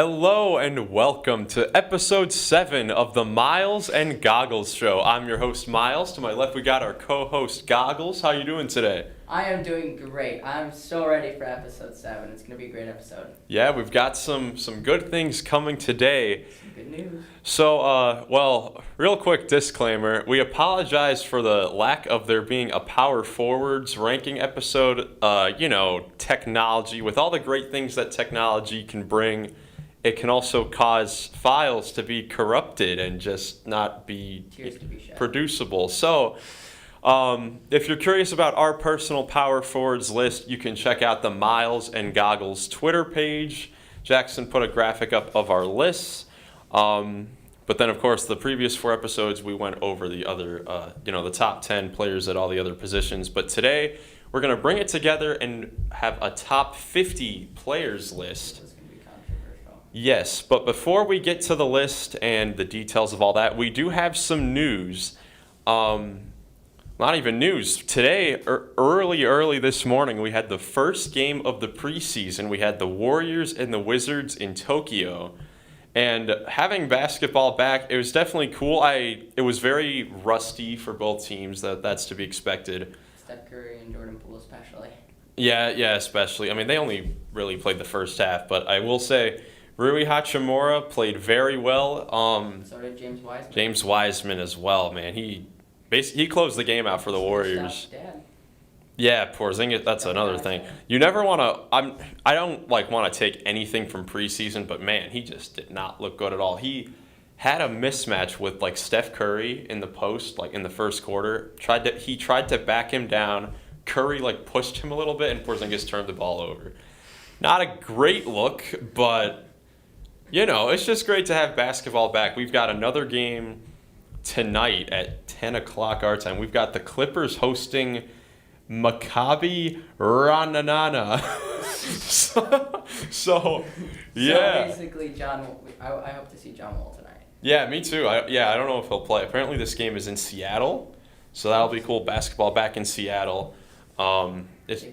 Hello and welcome to episode 7 of the Miles and Goggles Show. I'm your host, Miles. To my left, we got our co-host, Goggles. How you doing today? I am doing great. I'm so ready for episode 7. It's going to be a great episode. Yeah, we've got some good things coming today. Some good news. So, real quick disclaimer. We apologize for the lack of there being a power forwards ranking episode. Technology, with all the great things that technology can bring, it can also cause files to be corrupted and just not be producible. So, if you're curious about our personal power forwards list, you can check out the Miles and Goggles Twitter page. Jackson put a graphic up of our lists. But then, of course, the previous 4 episodes, we went over the other, the top 10 players at all the other positions. But today, we're going to bring it together and have a top 50 players list. Yes, but before we get to the list and the details of all that, we do have some news. Not even news. Today, early this morning, we had the first game of the preseason. We had the Warriors and the Wizards in Tokyo. And having basketball back, it was definitely cool. It was very rusty for both teams. That's to be expected. Steph Curry and Jordan Poole especially. Yeah, especially. I mean, they only really played the first half, but I will say Rui Hachimura played very well. So did James Wiseman. James Wiseman as well, man. He closed the game out for the Warriors. Dad. Yeah, Porzingis. That's another thing. You never want to. I don't want to take anything from preseason, but man, he just did not look good at all. He had a mismatch with Steph Curry in the post, in the first quarter. He tried to back him down. Curry pushed him a little bit, and Porzingis turned the ball over. Not a great look, but it's just great to have basketball back. We've got another game tonight at 10 o'clock our time. We've got the Clippers hosting Maccabi Rananana. so yeah. So basically, I hope to see John Wall tonight. Yeah, me too. I don't know if he'll play. Apparently this game is in Seattle, so that'll be cool. Basketball back in Seattle. It's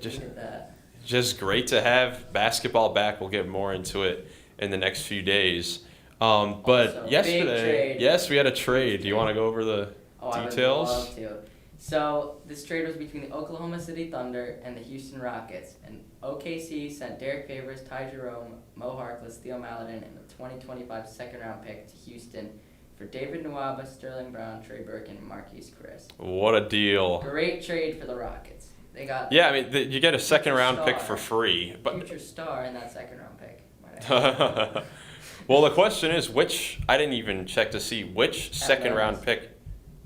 just great to have basketball back. We'll get more into it in the next few days. But also, yesterday, yes, we had a trade. Do you want to go over the details? I would love to. So this trade was between the Oklahoma City Thunder and the Houston Rockets, and OKC sent Derek Favors, Ty Jerome, Mo Harkless, Theo Maledon, and the 2025 second-round pick to Houston for David Nwaba, Sterling Brown, Trey Burke, and Marquise Chris. What a deal! Great trade for the Rockets. They got you get a second-round pick for free, but future star in that second-round pick. Well, the question is I didn't even check to see which second-round pick.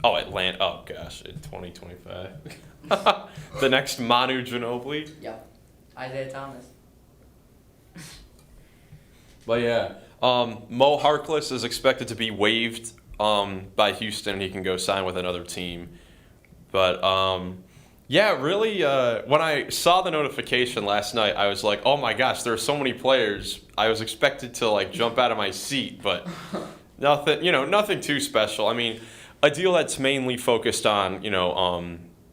Oh, Atlanta. Oh, gosh, in 2025. The next Manu Ginobili. Yep. Isaiah Thomas. But yeah, Mo Harkless is expected to be waived by Houston, and he can go sign with another team. But really, when I saw the notification last night, I was like, oh my gosh, there are so many players. I was expected to jump out of my seat, but nothing too special. I mean, a deal that's mainly focused on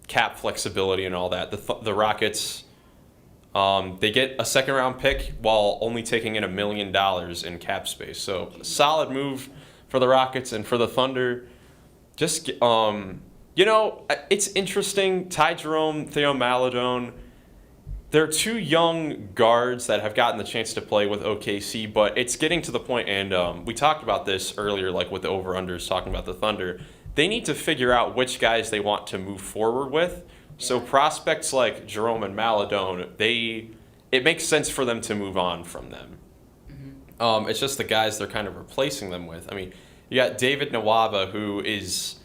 cap flexibility and all that. The Rockets, they get a second round pick while only taking in $1 million in cap space. So solid move for the Rockets. And for the Thunder, just it's interesting. Ty Jerome, Theo Maledon, they're 2 young guards that have gotten the chance to play with OKC, but it's getting to the point, and we talked about this earlier, with the over-unders, talking about the Thunder. They need to figure out which guys they want to move forward with. So prospects like Jerome and Maledon, it makes sense for them to move on from them. Mm-hmm. It's just the guys they're kind of replacing them with. I mean, you got David Nwaba, who is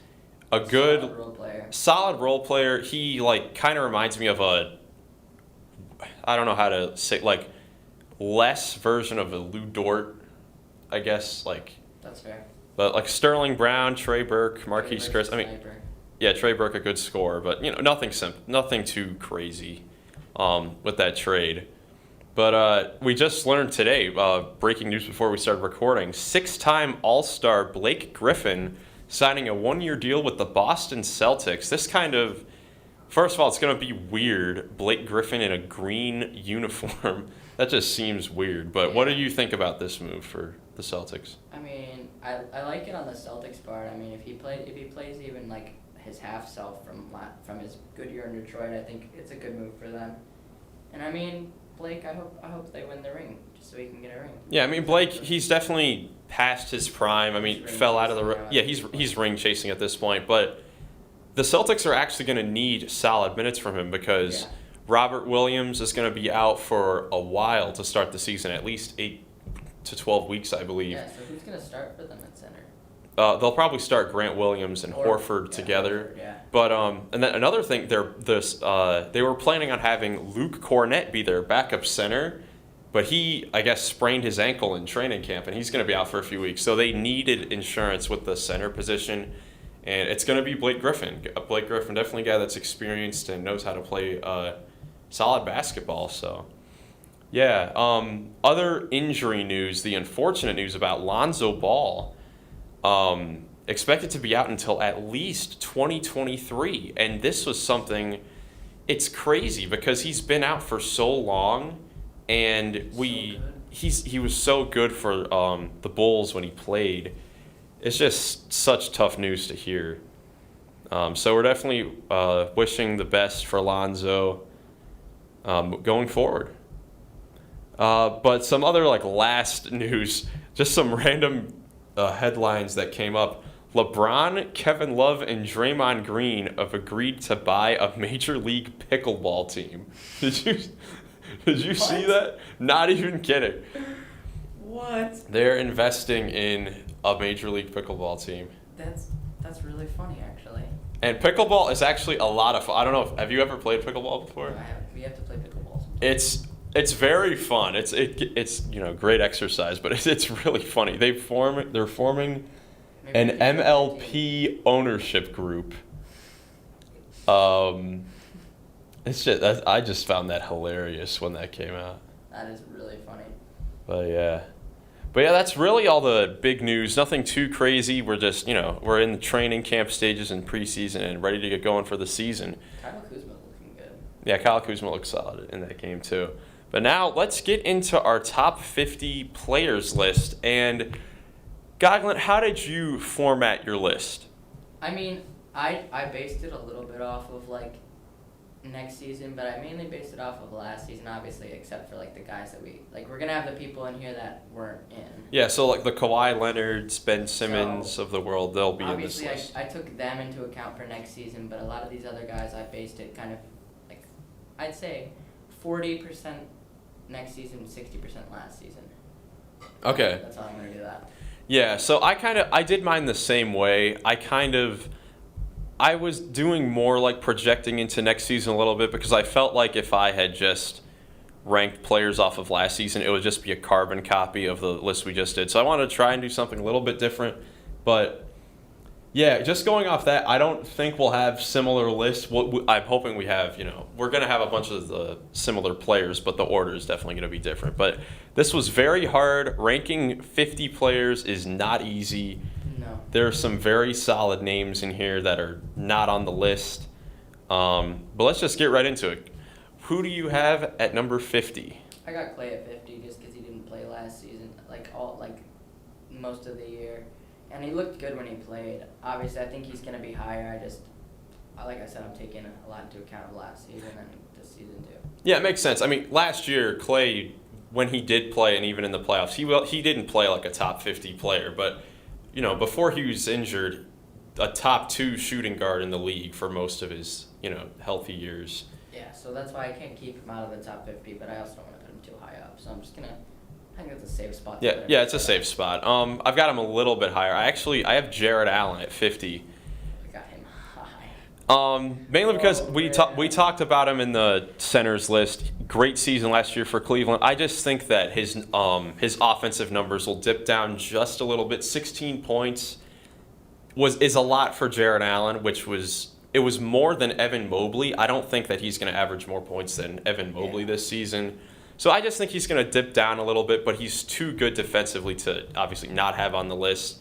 a good solid role player. He kind of reminds me of I don't know how to say, less version of a Lou Dort, I guess. That's fair. But Sterling Brown, Trey Burke, Marquise Chris. I mean, yeah, Trey Burke a good scorer, but nothing too crazy with that trade. But we just learned today, breaking news before we started recording, 6-time All-Star Blake Griffin signing a 1-year deal with the Boston Celtics. This kind of first of all, it's going to be weird. Blake Griffin in a green uniform. That just seems weird. But what do you think about this move for the Celtics? I mean, I like it on the Celtics part. I mean, if he plays even like his half self from his good year in Detroit, I think it's a good move for them. And I mean, Blake, I hope they win the ring just so he can get a ring. Yeah, I mean, Blake, he's definitely past his prime. I mean, fell out of the he's ring chasing at this point, but the Celtics are actually going to need solid minutes from him because Robert Williams is going to be out for a while to start the season, at least 8 to 12 weeks, I believe. Yeah, so who's going to start for them at center? They'll probably start Grant Williams and Horford together. Horford, yeah. But and then another thing, they were planning on having Luke Cornett be their backup center, but he, I guess, sprained his ankle in training camp, and he's going to be out for a few weeks. So they needed insurance with the center position, and it's going to be Blake Griffin. Blake Griffin, definitely a guy that's experienced and knows how to play solid basketball. So, yeah. Other injury news, the unfortunate news about Lonzo Ball. Expected to be out until at least 2023, and this was something. It's crazy because he's been out for so long, and he was so good for the Bulls when he played. It's just such tough news to hear. So we're definitely wishing the best for Lonzo going forward. But some other last news, just some random headlines that came up. LeBron, Kevin Love, and Draymond Green have agreed to buy a Major League Pickleball team. Did you see that? Not even kidding. What? They're investing in a Major League Pickleball team. That's really funny, actually. And pickleball is actually a lot of fun. I don't know. Have you ever played pickleball before? I have. We have to play pickleball sometimes. It's very fun. It's great exercise, but it's really funny. They're forming an MLP ownership group. It's just I just found that hilarious when that came out. That is really funny. But yeah, that's really all the big news. Nothing too crazy. We're just we're in the training camp stages and preseason and ready to get going for the season. Kyle Kuzma looking good. Yeah, Kyle Kuzma looks solid in that game too. But now let's get into our top 50 players list. And Goglin, how did you format your list? I mean, I based it a little bit off of next season, but I mainly based it off of last season, obviously, except for the guys that we're gonna have the people in here that weren't in. Yeah, so the Kawhi Leonards, Ben Simmons of the world, they'll be in this list. Obviously, I took them into account for next season, but a lot of these other guys, I based it kind of I'd say 40% next season, 60% last season. Okay. That's how I'm gonna do that. Yeah, so I did mine the same way. I was doing more projecting into next season a little bit because I felt like if I had just ranked players off of last season, it would just be a carbon copy of the list we just did. So I wanted to try and do something a little bit different. But yeah, just going off that, I don't think we'll have similar lists. I'm hoping we have, we're going to have a bunch of the similar players, but the order is definitely going to be different. But this was very hard. Ranking 50 players is not easy. No. There are some very solid names in here that are not on the list. But let's just get right into it. Who do you have at number 50? I got Klay at 50 just because he didn't play last season, most of the year. And he looked good when he played. Obviously, I think he's going to be higher. Like I said, I'm taking a lot into account of last season and this season too. Yeah, it makes sense. I mean, last year, Klay, when he did play and even in the playoffs, he didn't play like a top 50 player. But, before he was injured, a top 2 shooting guard in the league for most of his, healthy years. Yeah, so that's why I can't keep him out of the top 50, but I also don't want to put him too high up. So I'm just going to... I think it's a safe spot. Yeah, it's a safe spot. I've got him a little bit higher. I have Jared Allen at 50. I got him high. Mainly because we talked about him in the centers list. Great season last year for Cleveland. I just think that his offensive numbers will dip down just a little bit. 16 points is a lot for Jared Allen, it was more than Evan Mobley. I don't think that he's going to average more points than Evan Mobley this season. So I just think he's going to dip down a little bit, but he's too good defensively to obviously not have on the list.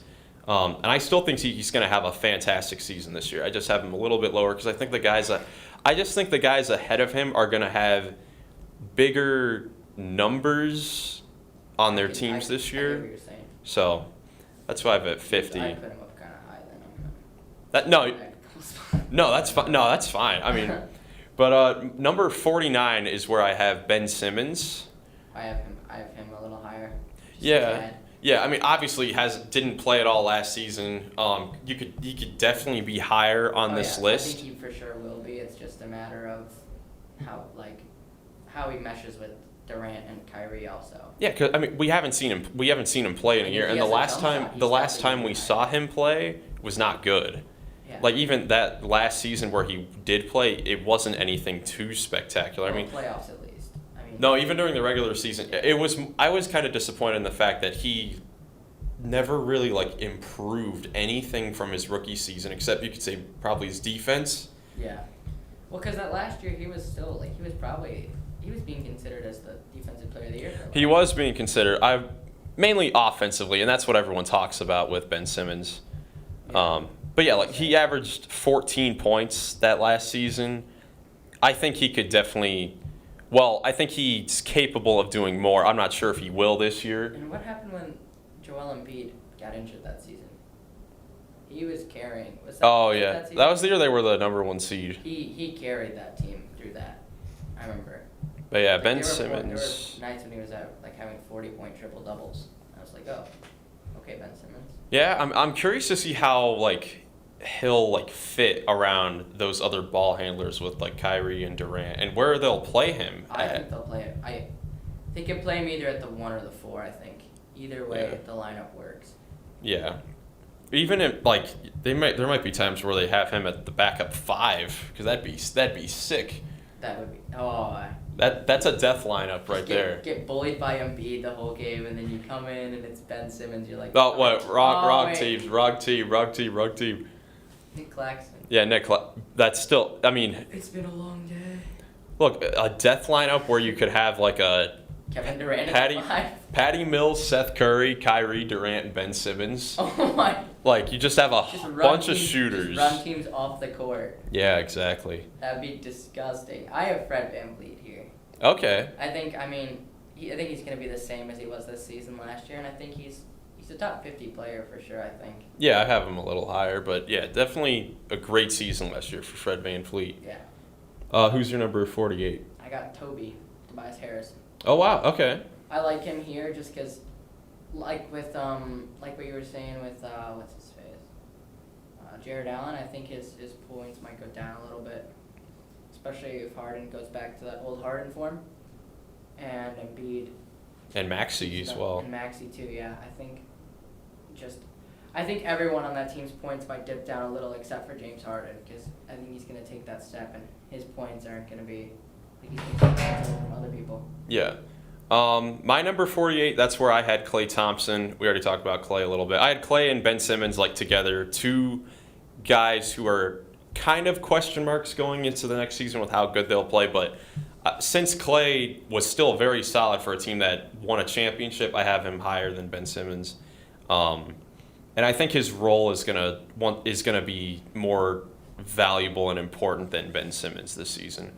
And I still think he's going to have a fantastic season this year. I just have him a little bit lower because I think I just think the guys ahead of him are going to have bigger numbers on their teams this year. I get what you're saying. So that's why I have at 50. I put him up kind of high then. That's fine. No, that's fine. I mean, but number 49 is where I have Ben Simmons. I have him a little higher. Yeah. Yeah, I mean, obviously he didn't play at all last season. He could definitely be higher on this list. I think he for sure will be. It's just a matter of how he meshes with Durant and Kyrie also. Yeah, cause I mean we haven't seen him play in a year, and the last time we saw him play was not good. Yeah. Like even that last season where he did play, it wasn't anything too spectacular. I mean, playoffs at least. No, even during the regular season, I was kind of disappointed in the fact that he never really improved anything from his rookie season, except you could say probably his defense. Yeah. Well, because that last year he was still he was being considered as the defensive player of the year. He was being considered. Mainly offensively, and that's what everyone talks about with Ben Simmons. Yeah. But yeah, he averaged 14 points that last season. I think he could definitely. Well, I think he's capable of doing more. I'm not sure if he will this year. And what happened when Joel Embiid got injured that season? He was carrying. That was the year they were the number 1 seed. He carried that team through that. I remember. But yeah, Ben Simmons. There were nights when he was out having 40-point triple doubles. I was like, oh, okay, Ben Simmons. Yeah, I'm curious to see how he'll fit around those other ball handlers with Kyrie and Durant, and where they'll play him. I think they'll play it. They could play him either at the 1 or the 4. I think either way the lineup works. Yeah, even if there might be times where they have him at the backup 5 because that'd be sick. That would be That's a death lineup right there. Get bullied by Embiid the whole game, and then you come in and it's Ben Simmons. You're like, oh what? Wrong team. Nick Claxton. Yeah, that's still. I mean, it's been a long day. Look, a death lineup where you could have a Kevin Durant at 5. Patty Mills, Seth Curry, Kyrie, Durant, and Ben Simmons. Oh my. You just have a bunch of shooters. Just run teams off the court. Yeah, exactly. That'd be disgusting. I have Fred VanVleet here. Okay. I think he's gonna be the same as he was this season last year, and I think he's a top 50 player for sure. I think. Yeah, I have him a little higher, but yeah, definitely a great season last year for Fred VanVleet. Yeah. Who's your number 48? I got Tobias Harris. Oh wow. Okay. I like him here just because, like what you were saying with what's his face, Jared Allen. I think his points might go down a little bit, especially if Harden goes back to that old Harden form, and Embiid. And Maxey as well. And Maxey too. Yeah, I think everyone on that team's points might dip down a little, except for James Harden, because I think he's going to take that step, and his points aren't going to be. He's going to take points from other people. Yeah. My number 48, that's where I had Klay Thompson. We already talked about Klay a little bit. I had Klay and Ben Simmons together, two guys who are kind of question marks going into the next season with how good they'll play. But since Klay was still very solid for a team that won a championship, I have him higher than Ben Simmons. And I think his role is gonna be more valuable and important than Ben Simmons this season.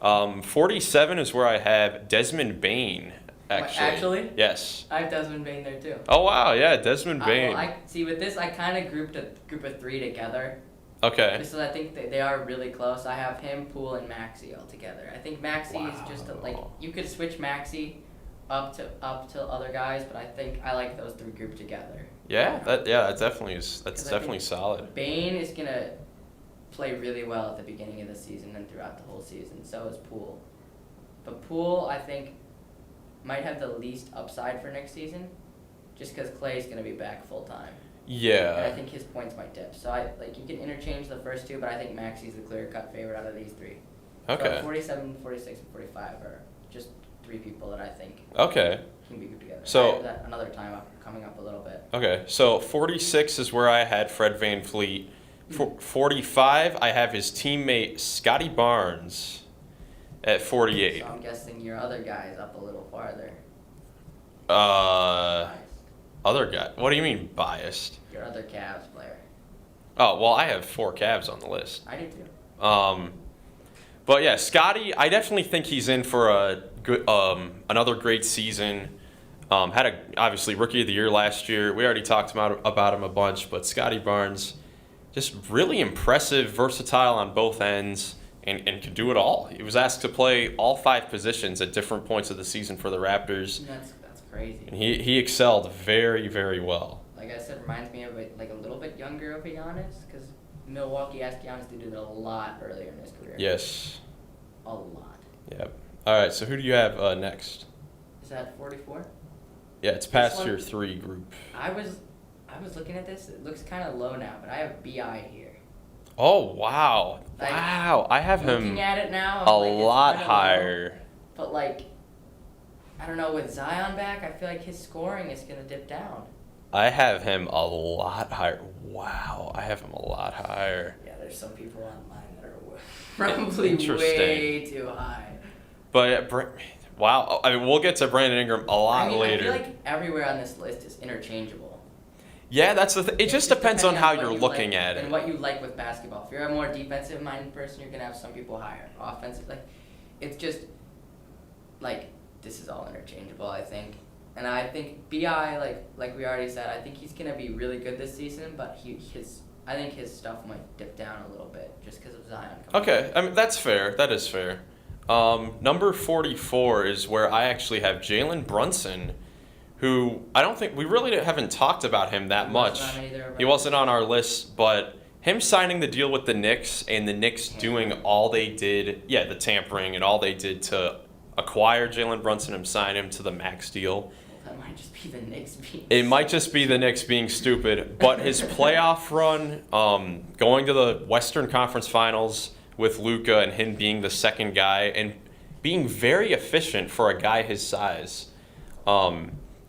47 is where I have Desmond Bane. Actually? Yes. I have Desmond Bane there too. Oh wow, yeah, Desmond Bane. I see with this, I kind of grouped a group of three together. Okay. Because I think they are really close. I have him, Poole, and Maxey all together. I think Maxey is just you could switch Maxey up to other guys, but I think I like those three grouped together. Yeah, that definitely is. That's definitely solid. Bane is gonna play really well at the beginning of the season and throughout the whole season. So is Poole. But Poole, I think, might have the least upside for next season, just because Klay's gonna be back full time. Yeah. And I think his points might dip. So you can interchange the first two, but I think Maxey's the clear-cut favorite out of these three. Okay. So 47, 46, and 45 are just three people that I think can be grouped together. So I have that another time coming up a little bit. Okay, so 46 is where I had Fred VanVleet. 45, I have his teammate Scotty Barnes at 48. So I'm guessing your other guy is up a little farther. Uh, other guy. What do you mean biased? Your other Cavs player. Oh, well, I have 4 Cavs on the list. I do too. But yeah, Scotty, I definitely think he's in for a good, another great season. Had obviously Rookie of the Year last year. We already talked about him a bunch, but Scotty Barnes, just really impressive, versatile on both ends, and can do it all. He was asked to play all 5 positions at different points of the season for the Raptors. That's crazy. And he excelled very, very well. Like I said, reminds me of a little bit younger of a Giannis, because Milwaukee asked Giannis to do that a lot earlier in his career. Yes. A lot. Yep. All right, so who do you have next? Is that 44? Yeah, it's past your 3 group. I was looking at this. It looks kind of low now, but I have BI here. Oh, wow. Like, wow. I have him looking at it now, a lot higher. Low, but, I don't know, with Zion back, I feel like his scoring is going to dip down. I have him a lot higher. Wow, I have him a lot higher. Yeah, there's some people online that are probably way too high. But, wow. I mean, we'll get to Brandon Ingram a lot later. I feel like everywhere on this list is interchangeable. Yeah, that's the thing. It just depends on how you're looking at it. And what you like with basketball. If you're a more defensive-minded person, you're going to have some people higher. Offensive, it's just, this is all interchangeable, I think. And I think BI, like we already said, I think he's going to be really good this season, but I think his stuff might dip down a little bit just because of Zion coming Okay, I mean, that's fair. That is fair. Number 44 is where I actually have Jalen Brunson, who I don't think we really haven't talked about him that much. He wasn't on our list, but him signing the deal with the Knicks and the Knicks doing all they did, the tampering and all they did to acquire Jalen Brunson and sign him to the max deal. That might just be the Knicks being It might just be the Knicks being stupid, but his playoff run, going to the Western Conference Finals with Luka and him being the second guy and being very efficient for a guy his size.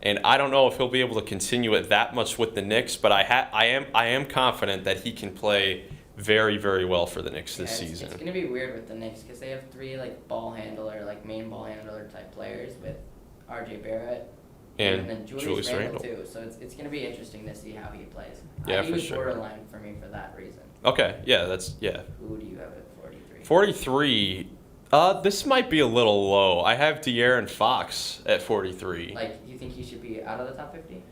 And I don't know if he'll be able to continue it that much with the Knicks, but I am confident that he can play very, very well for the Knicks this season. It's going to be weird with the Knicks because they have 3 ball handler, main ball handler type players with R.J. Barrett and then Julius Randle too. So it's going to be interesting to see how he plays. Yeah, for sure. Borderline for me for that reason. Okay, yeah. Who do you have at 43? 43. This might be a little low. I have De'Aaron Fox at 43. You think he should be out of the top 50?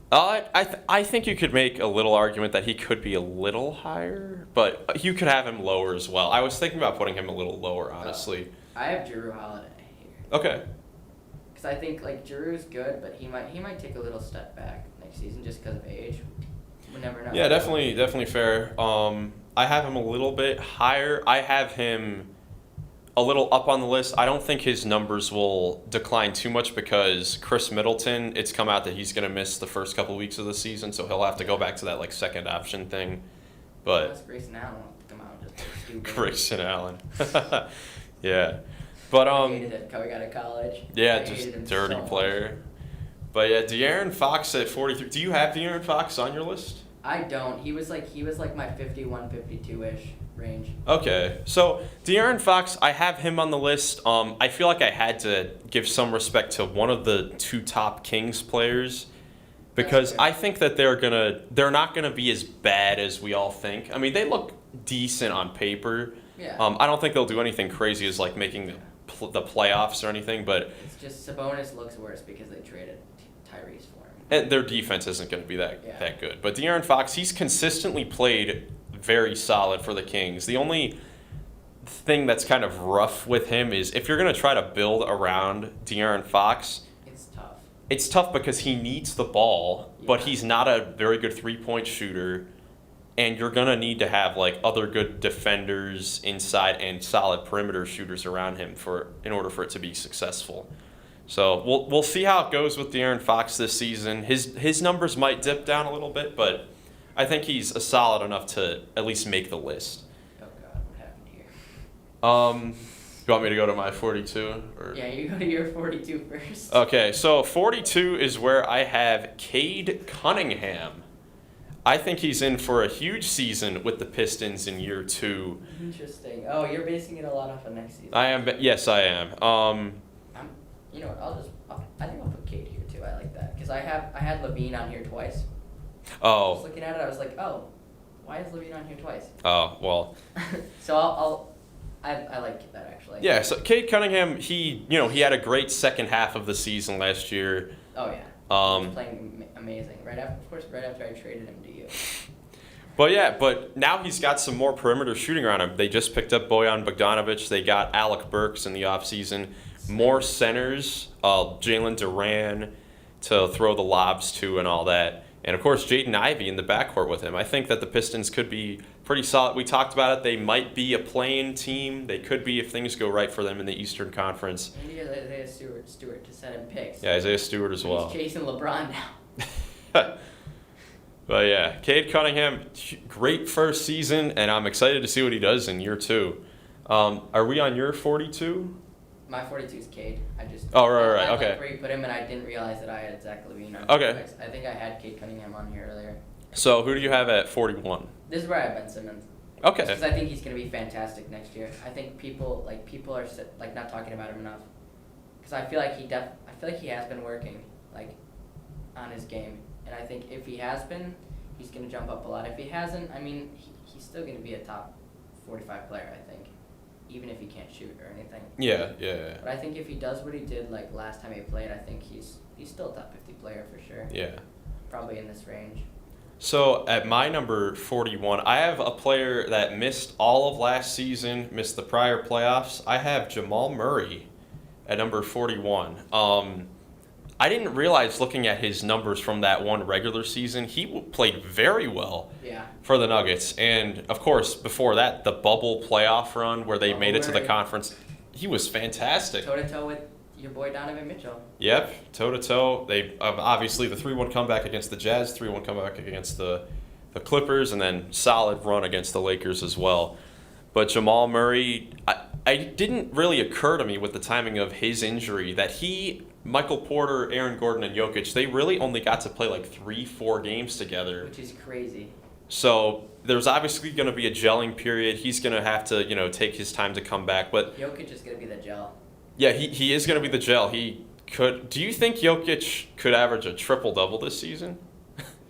I think you could make a little argument that he could be a little higher, but you could have him lower as well. I was thinking about putting him a little lower, honestly. I have Jrue Holiday here. Okay. Because I think Jrue's good, but he might take a little step back next season just because of age. We never know. Yeah, definitely fair. I have him a little bit higher. I have him a little up on the list. I don't think his numbers will decline too much because Chris Middleton, it's come out that he's going to miss the first couple weeks of the season, so he'll have to go back to that second option thing. But Grayson Allen will come out just stupid. Grayson Allen. Yeah. But I hated him coming out of college. Yeah, just dirty player. But yeah, De'Aaron Fox at 43. Do you have De'Aaron Fox on your list? I don't. He was my 51, 52-ish range. Okay, so De'Aaron Fox, I have him on the list. I feel like I had to give some respect to one of the 2 top Kings players because I think that they're not gonna be as bad as we all think. I mean, they look decent on paper. Yeah. I don't think they'll do anything crazy as making the playoffs or anything, but it's just Sabonis looks worse because they traded Tyrese for him. And their defense isn't going to be that good. But De'Aaron Fox, he's consistently played very solid for the Kings. The only thing that's kind of rough with him is if you're going to try to build around De'Aaron Fox, it's tough. It's tough because he needs the ball, but he's not a very good three-point shooter. And you're going to need to have other good defenders inside and solid perimeter shooters around him in order for it to be successful. So we'll see how it goes with De'Aaron Fox this season. His numbers might dip down a little bit, but I think he's solid enough to at least make the list. Oh God, what happened here? You want me to go to my 42? Or? Yeah, you go to your 42 first. Okay, so 42 is where I have Kade Cunningham. I think he's in for a huge season with the Pistons in year 2. Interesting. Oh, you're basing it a lot off of next season. I am. Yes, I am. You know what? I think I'll put Kade here too. I like that because I had Levine on here twice. I was Oh, looking at it, I was like, oh, why is Levine on here twice? oh, well. So I like that actually. Yeah, so Kade Cunningham, he had a great second half of the season last year. Oh yeah. He was playing amazing. Right after I traded him to you. But now he's got some more perimeter shooting around him. They just picked up Bojan Bogdanovic. They got Alec Burks in the offseason. More centers, Jalen Duran to throw the lobs to and all that. And, of course, Jaden Ivey in the backcourt with him. I think that the Pistons could be pretty solid. We talked about it. They might be a play-in team. They could be if things go right for them in the Eastern Conference. Maybe Isaiah Stewart to set him picks. Yeah, Isaiah Stewart as well. He's chasing LeBron now. But yeah, Kade Cunningham, great first season, and I'm excited to see what he does in year 2. Are we on your 42? My 42 is Kade. Oh, right, I okay. like where you put him, and I didn't realize that I had Zach LaVine on. Okay. I think I had Kade Cunningham on here earlier. So who do you have at 41? This is where I have Ben Simmons. Okay. Because I think he's going to be fantastic next year. I think people are not talking about him enough. Because I feel like he has been working on his game, and I think if he has been, he's going to jump up a lot. If he hasn't, I mean, he's still going to be a top 45 player, I think, even if he can't shoot or anything. Yeah. But I think if he does what he did last time he played, I think he's still a top 50 player for sure. Yeah. Probably in this range. So at my number 41, I have a player that missed all of last season, missed the prior playoffs. I have Jamal Murray at number 41. I didn't realize looking at his numbers from that one regular season, he played very well for the Nuggets. And, of course, before that, the bubble playoff run where they made it to the conference, he was fantastic. Toe-to-toe with your boy Donovan Mitchell. Yep, toe-to-toe. They obviously the 3-1 comeback against the Jazz, 3-1 comeback against the Clippers, and then solid run against the Lakers as well. But Jamal Murray, I didn't really occur to me with the timing of his injury that Michael Porter, Aaron Gordon, and Jokic, they really only got to play 3-4 games together. Which is crazy. So there's obviously going to be a gelling period. He's going to have to, take his time to come back. But Jokic is going to be the gel. Yeah, he is going to be the gel. He could. Do you think Jokic could average a triple-double this season?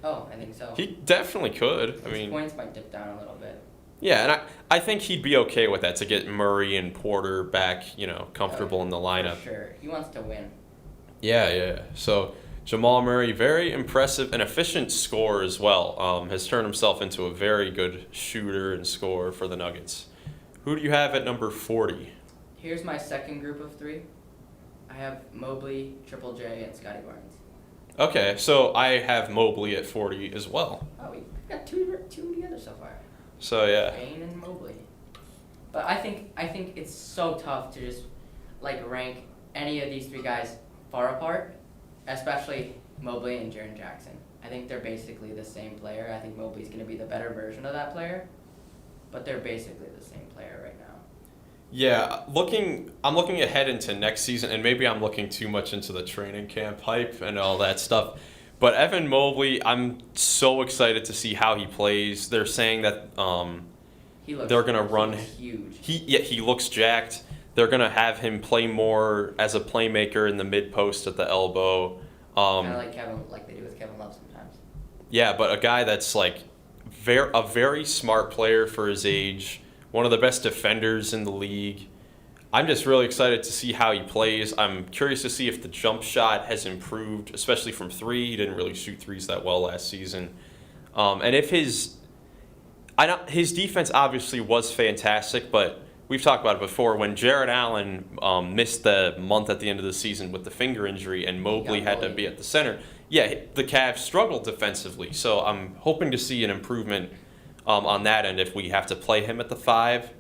Oh, I think so. He definitely could. His points might dip down a little bit. Yeah, and I think he'd be okay with that to get Murray and Porter back, comfortable in the lineup. For sure. He wants to win. Yeah. So Jamal Murray, very impressive and efficient scorer as well. Has turned himself into a very good shooter and scorer for the Nuggets. Who do you have at number 40? Here's my second group of 3. I have Mobley, Triple J, and Scotty Barnes. Okay, so I have Mobley at 40 as well. Oh, we've got two together so far. So yeah. Bane and Mobley. But I think it's so tough to just rank any of these 3 guys far apart, especially Mobley and Jaron Jackson. I think they're basically the same player. I think Mobley's going to be the better version of that player, but they're basically the same player right now. Yeah, I'm looking ahead into next season, and maybe I'm looking too much into the training camp hype and all that stuff. But Evan Mobley, I'm so excited to see how he plays. They're saying that they're going to run. Huge. He looks jacked. They're going to have him play more as a playmaker in the mid post at the elbow. Kind of like they do with Kevin Love sometimes. Yeah, but a guy that's a very smart player for his age. One of the best defenders in the league. I'm just really excited to see how he plays. I'm curious to see if the jump shot has improved, especially from 3. He didn't really shoot 3s that well last season. And if his defense obviously was fantastic, but we've talked about it before. When Jared Allen missed the month at the end of the season with the finger injury and Mobley had to be at the center, the Cavs struggled defensively. So I'm hoping to see an improvement on that end if we have to play him at the 5.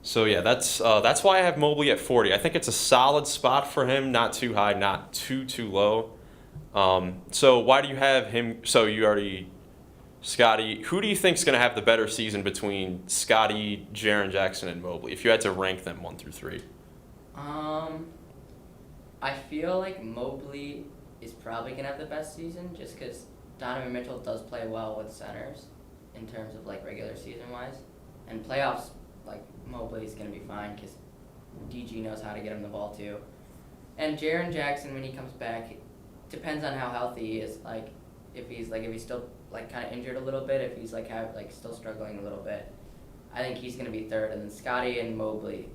So yeah, that's why I have Mobley at 40. I think it's a solid spot for him, not too high, not too low. So why do you have him? So you already, Scotty. Who do you think is going to have the better season between Scotty, Jaron Jackson, and Mobley? If you had to rank them 1 through 3. I feel like Mobley is probably going to have the best season just because Donovan Mitchell does play well with centers in terms of regular season wise, and playoffs Mobley's gonna be fine because DG knows how to get him the ball too. And Jaron Jackson, when he comes back, depends on how healthy he is. Like, if he's still like kind of injured a little bit, if he's like still struggling a little bit, I think he's gonna be third. And then Scotty and Mobley,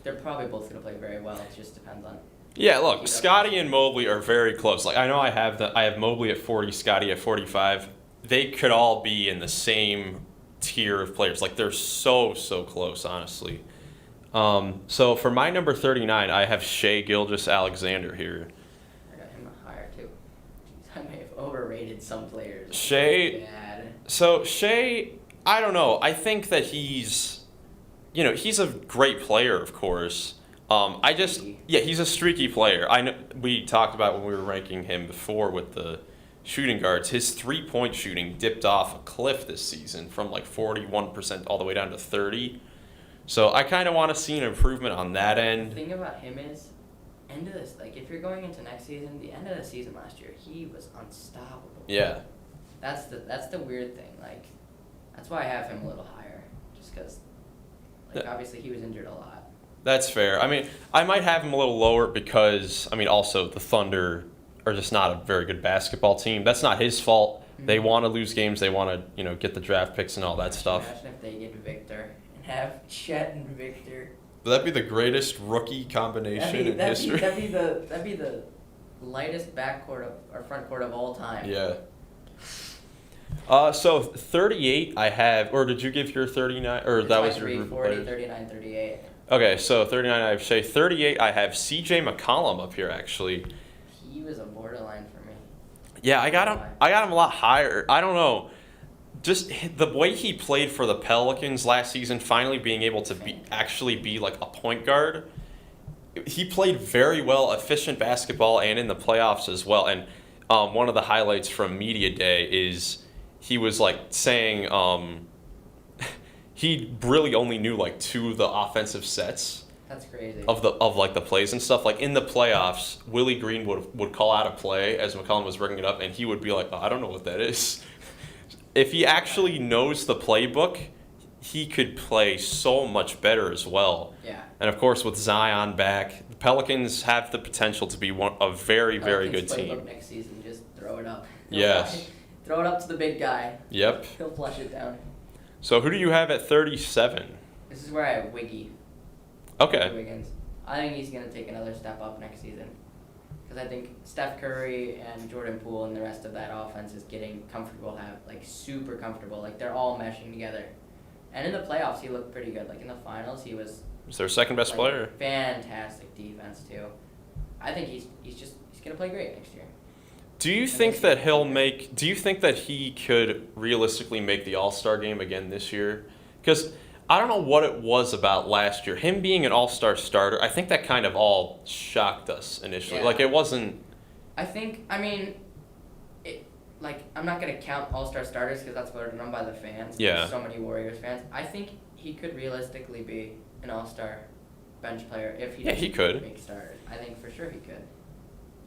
they're probably both gonna play very well. It just depends on. Yeah, look, Scotty and Mobley are very close. Like I know I have Mobley at 40, Scotty at 45. They could all be in the same tier of players. Like they're so close, honestly. So for my number 39, I have Shai Gilgeous-Alexander here. I got him higher too. I may have overrated some players. Shai. So Shai, I don't know. I think that he's a great player, of course. He's a streaky player. I know we talked about when we were ranking him before with the shooting guards. His 3-point shooting dipped off a cliff this season from like 41% all the way down to 30%. So I kind of want to see an improvement on that end. The thing about him is, end of this, like if you're going into next season, the end of the season last year, he was unstoppable. Yeah. That's the weird thing. Like, that's why I have him a little higher, just because, obviously he was injured a lot. That's fair. I mean, I might have him a little lower because, also the Thunder are just not a very good basketball team. That's not his fault. Mm-hmm. They want to lose games. They want to, get the draft picks and all that stuff. Imagine if they get Victor and have Chet and Victor. Would that be the greatest rookie combination in history? That'd be the lightest backcourt or front court of all time. Yeah. So 38 I have, or did you give your 39, or that was your group 40, 39, 38. Okay, so 39 I have Shai. 38 I have CJ McCollum up here, actually. He was a borderline for me. Yeah, I got him a lot higher. I don't know. Just the way he played for the Pelicans last season, finally being able to actually be like a point guard. He played very well, efficient basketball, and in the playoffs as well. And one of the highlights from Media Day is he was like saying he really only knew like 2 of the offensive sets. That's crazy. Of the plays and stuff. Like in the playoffs, Willie Green would call out a play as McCollum was bringing it up, and he would be like, I don't know what that is. If he actually knows the playbook, he could play so much better as well. Yeah. And of course, with Zion back, the Pelicans have the potential to be a very, very good team. Next season, just throw it up. Yes. Throw it up to the big guy. Yep. He'll flush it down. So who do you have at 37? This is where I have Wiggy. Okay. Wiggins. I think he's going to take another step up next season. Because I think Steph Curry and Jordan Poole and the rest of that offense is getting comfortable, super comfortable. Like, they're all meshing together. And in the playoffs, he looked pretty good. Like, in the finals, he was their second best player. Fantastic defense, too. I think he's going to play great next year. Do you think that he could realistically make the All-Star game again this year? Because I don't know what it was about last year. Him being an all-star starter, I think that kind of all shocked us initially. Yeah. Like, it wasn't... I'm not going to count all-star starters because that's voted on by the fans. Yeah. There's so many Warriors fans. I think he could realistically be an all-star bench player if he could make starters. I think for sure he could.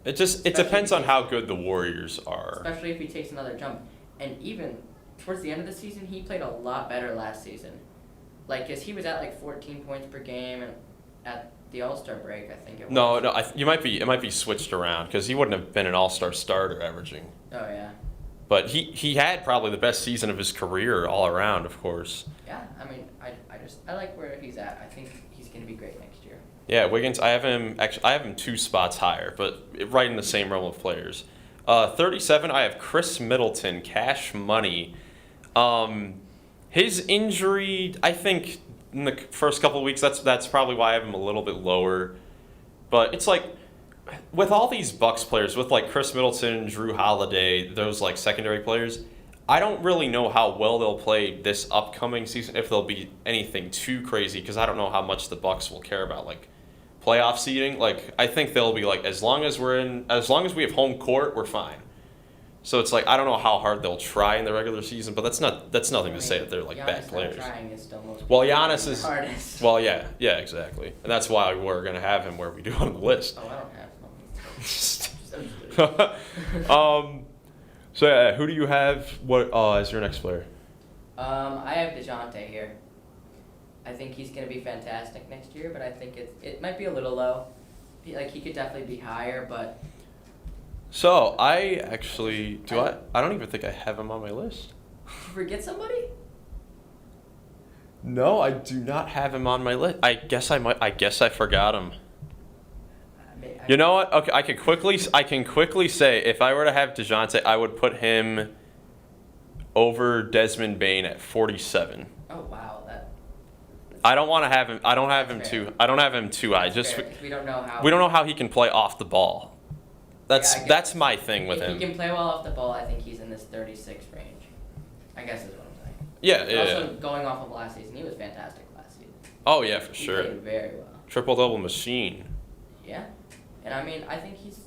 It depends on how good the Warriors are. Especially if he takes another jump. And even towards the end of the season, he played a lot better last season. Like, because he was at 14 points per game at the All-Star break, I think it was. No, it might be switched around because he wouldn't have been an All-Star starter averaging. Oh, yeah. But he had probably the best season of his career all around, of course. Yeah, I like where he's at. I think he's going to be great next year. Yeah, Wiggins, I have him 2 spots higher, but right in the same realm of players. 37, I have Chris Middleton, cash money. His injury, I think, in the first couple of weeks, that's probably why I have him a little bit lower. But it's like, with all these Bucks players, with like Chris Middleton, Drew Holiday, those like secondary players, I don't really know how well they'll play this upcoming season, if there'll be anything too crazy, because I don't know how much the Bucks will care about like playoff seeding. Like, I think they'll be like, as long as we have home court, we're fine. So it's like, I don't know how hard they'll try in the regular season, but that's nothing to say that they're like Giannis bad players. Trying is still most Giannis is hardest. Well, yeah, exactly, and that's why we're gonna have him where we do on the list. Oh, I don't have him. So yeah, who do you have? What as your next player? I have DeJounte here. I think he's gonna be fantastic next year, but I think it might be a little low. He could definitely be higher, but So I actually I don't even think I have him on my list. Did you forget somebody? No, I do not have him on my list. I guess I forgot him. You know what? Okay, I can quickly say if I were to have DeJounte, I would put him over Desmond Bane at 47. Oh wow, I don't want to have him. I don't have him too high. We don't know how he can play off the ball. That's my thing with him. If he can play well off the ball, I think he's in this 36 range. I guess is what I'm saying. Yeah. Also, going off of last season, he was fantastic last season. Oh yeah, for sure. He played very well. Triple-double machine. Yeah, and I mean, I think he's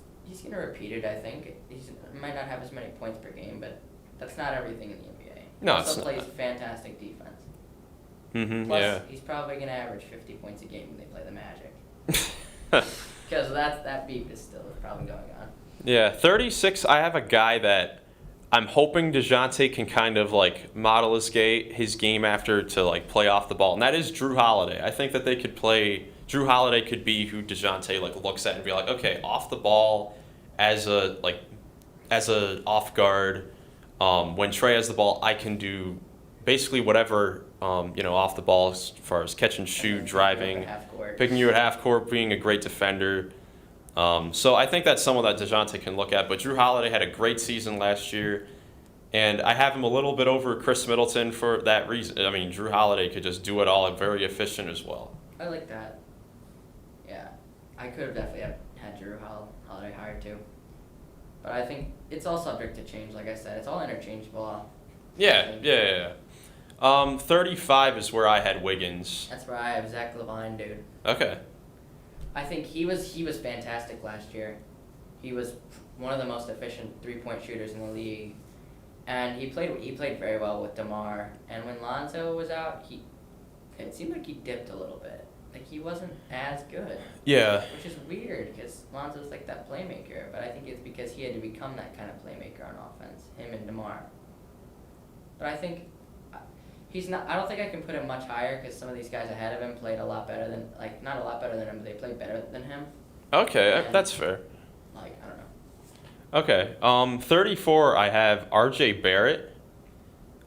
gonna repeat it. I think he might not have as many points per game, but that's not everything in the NBA. No, he also it's plays not. fantastic defense. Mm-hmm. Plus, Yeah. he's probably gonna average 50 points a game when they play the Magic. Because that beef is still probably going on. Yeah, 36. I have a guy that I'm hoping DeJounte can kind of like model his game after to like play off the ball, and that is Drew Holiday. I think that they could play. Drew Holiday could be who DeJounte like looks at and be like, okay, off the ball as a off guard. When Trey has the ball, I can do basically whatever off the ball as far as catch and shoot, driving, picking you at half court, being a great defender. So I think that's someone that DeJounte can look at. But Drew Holiday had a great season last year, and I have him a little bit over Chris Middleton for that reason. I mean, Drew Holiday could just do it all and very efficient as well. I like that. Yeah, I could have definitely had Drew Holiday higher too. But I think it's all subject to change. Like I said, it's all interchangeable. Yeah. 35 is where I had Wiggins. That's where I have Zach LaVine, dude. Okay. I think he was fantastic last year. He was one of the most efficient three-point shooters in the league, and he played very well with DeMar. And when Lonzo was out, it seemed like he dipped a little bit. Like he wasn't as good. Yeah. Which is weird because Lonzo's like that playmaker, but I think it's because he had to become that kind of playmaker on offense. Him and DeMar. But I think he's not. I don't think I can put him much higher because some of these guys ahead of him played a lot better than not a lot better than him, but they played better than him. Okay, that's fair. I don't Okay. know. 34. I have R.J. Barrett.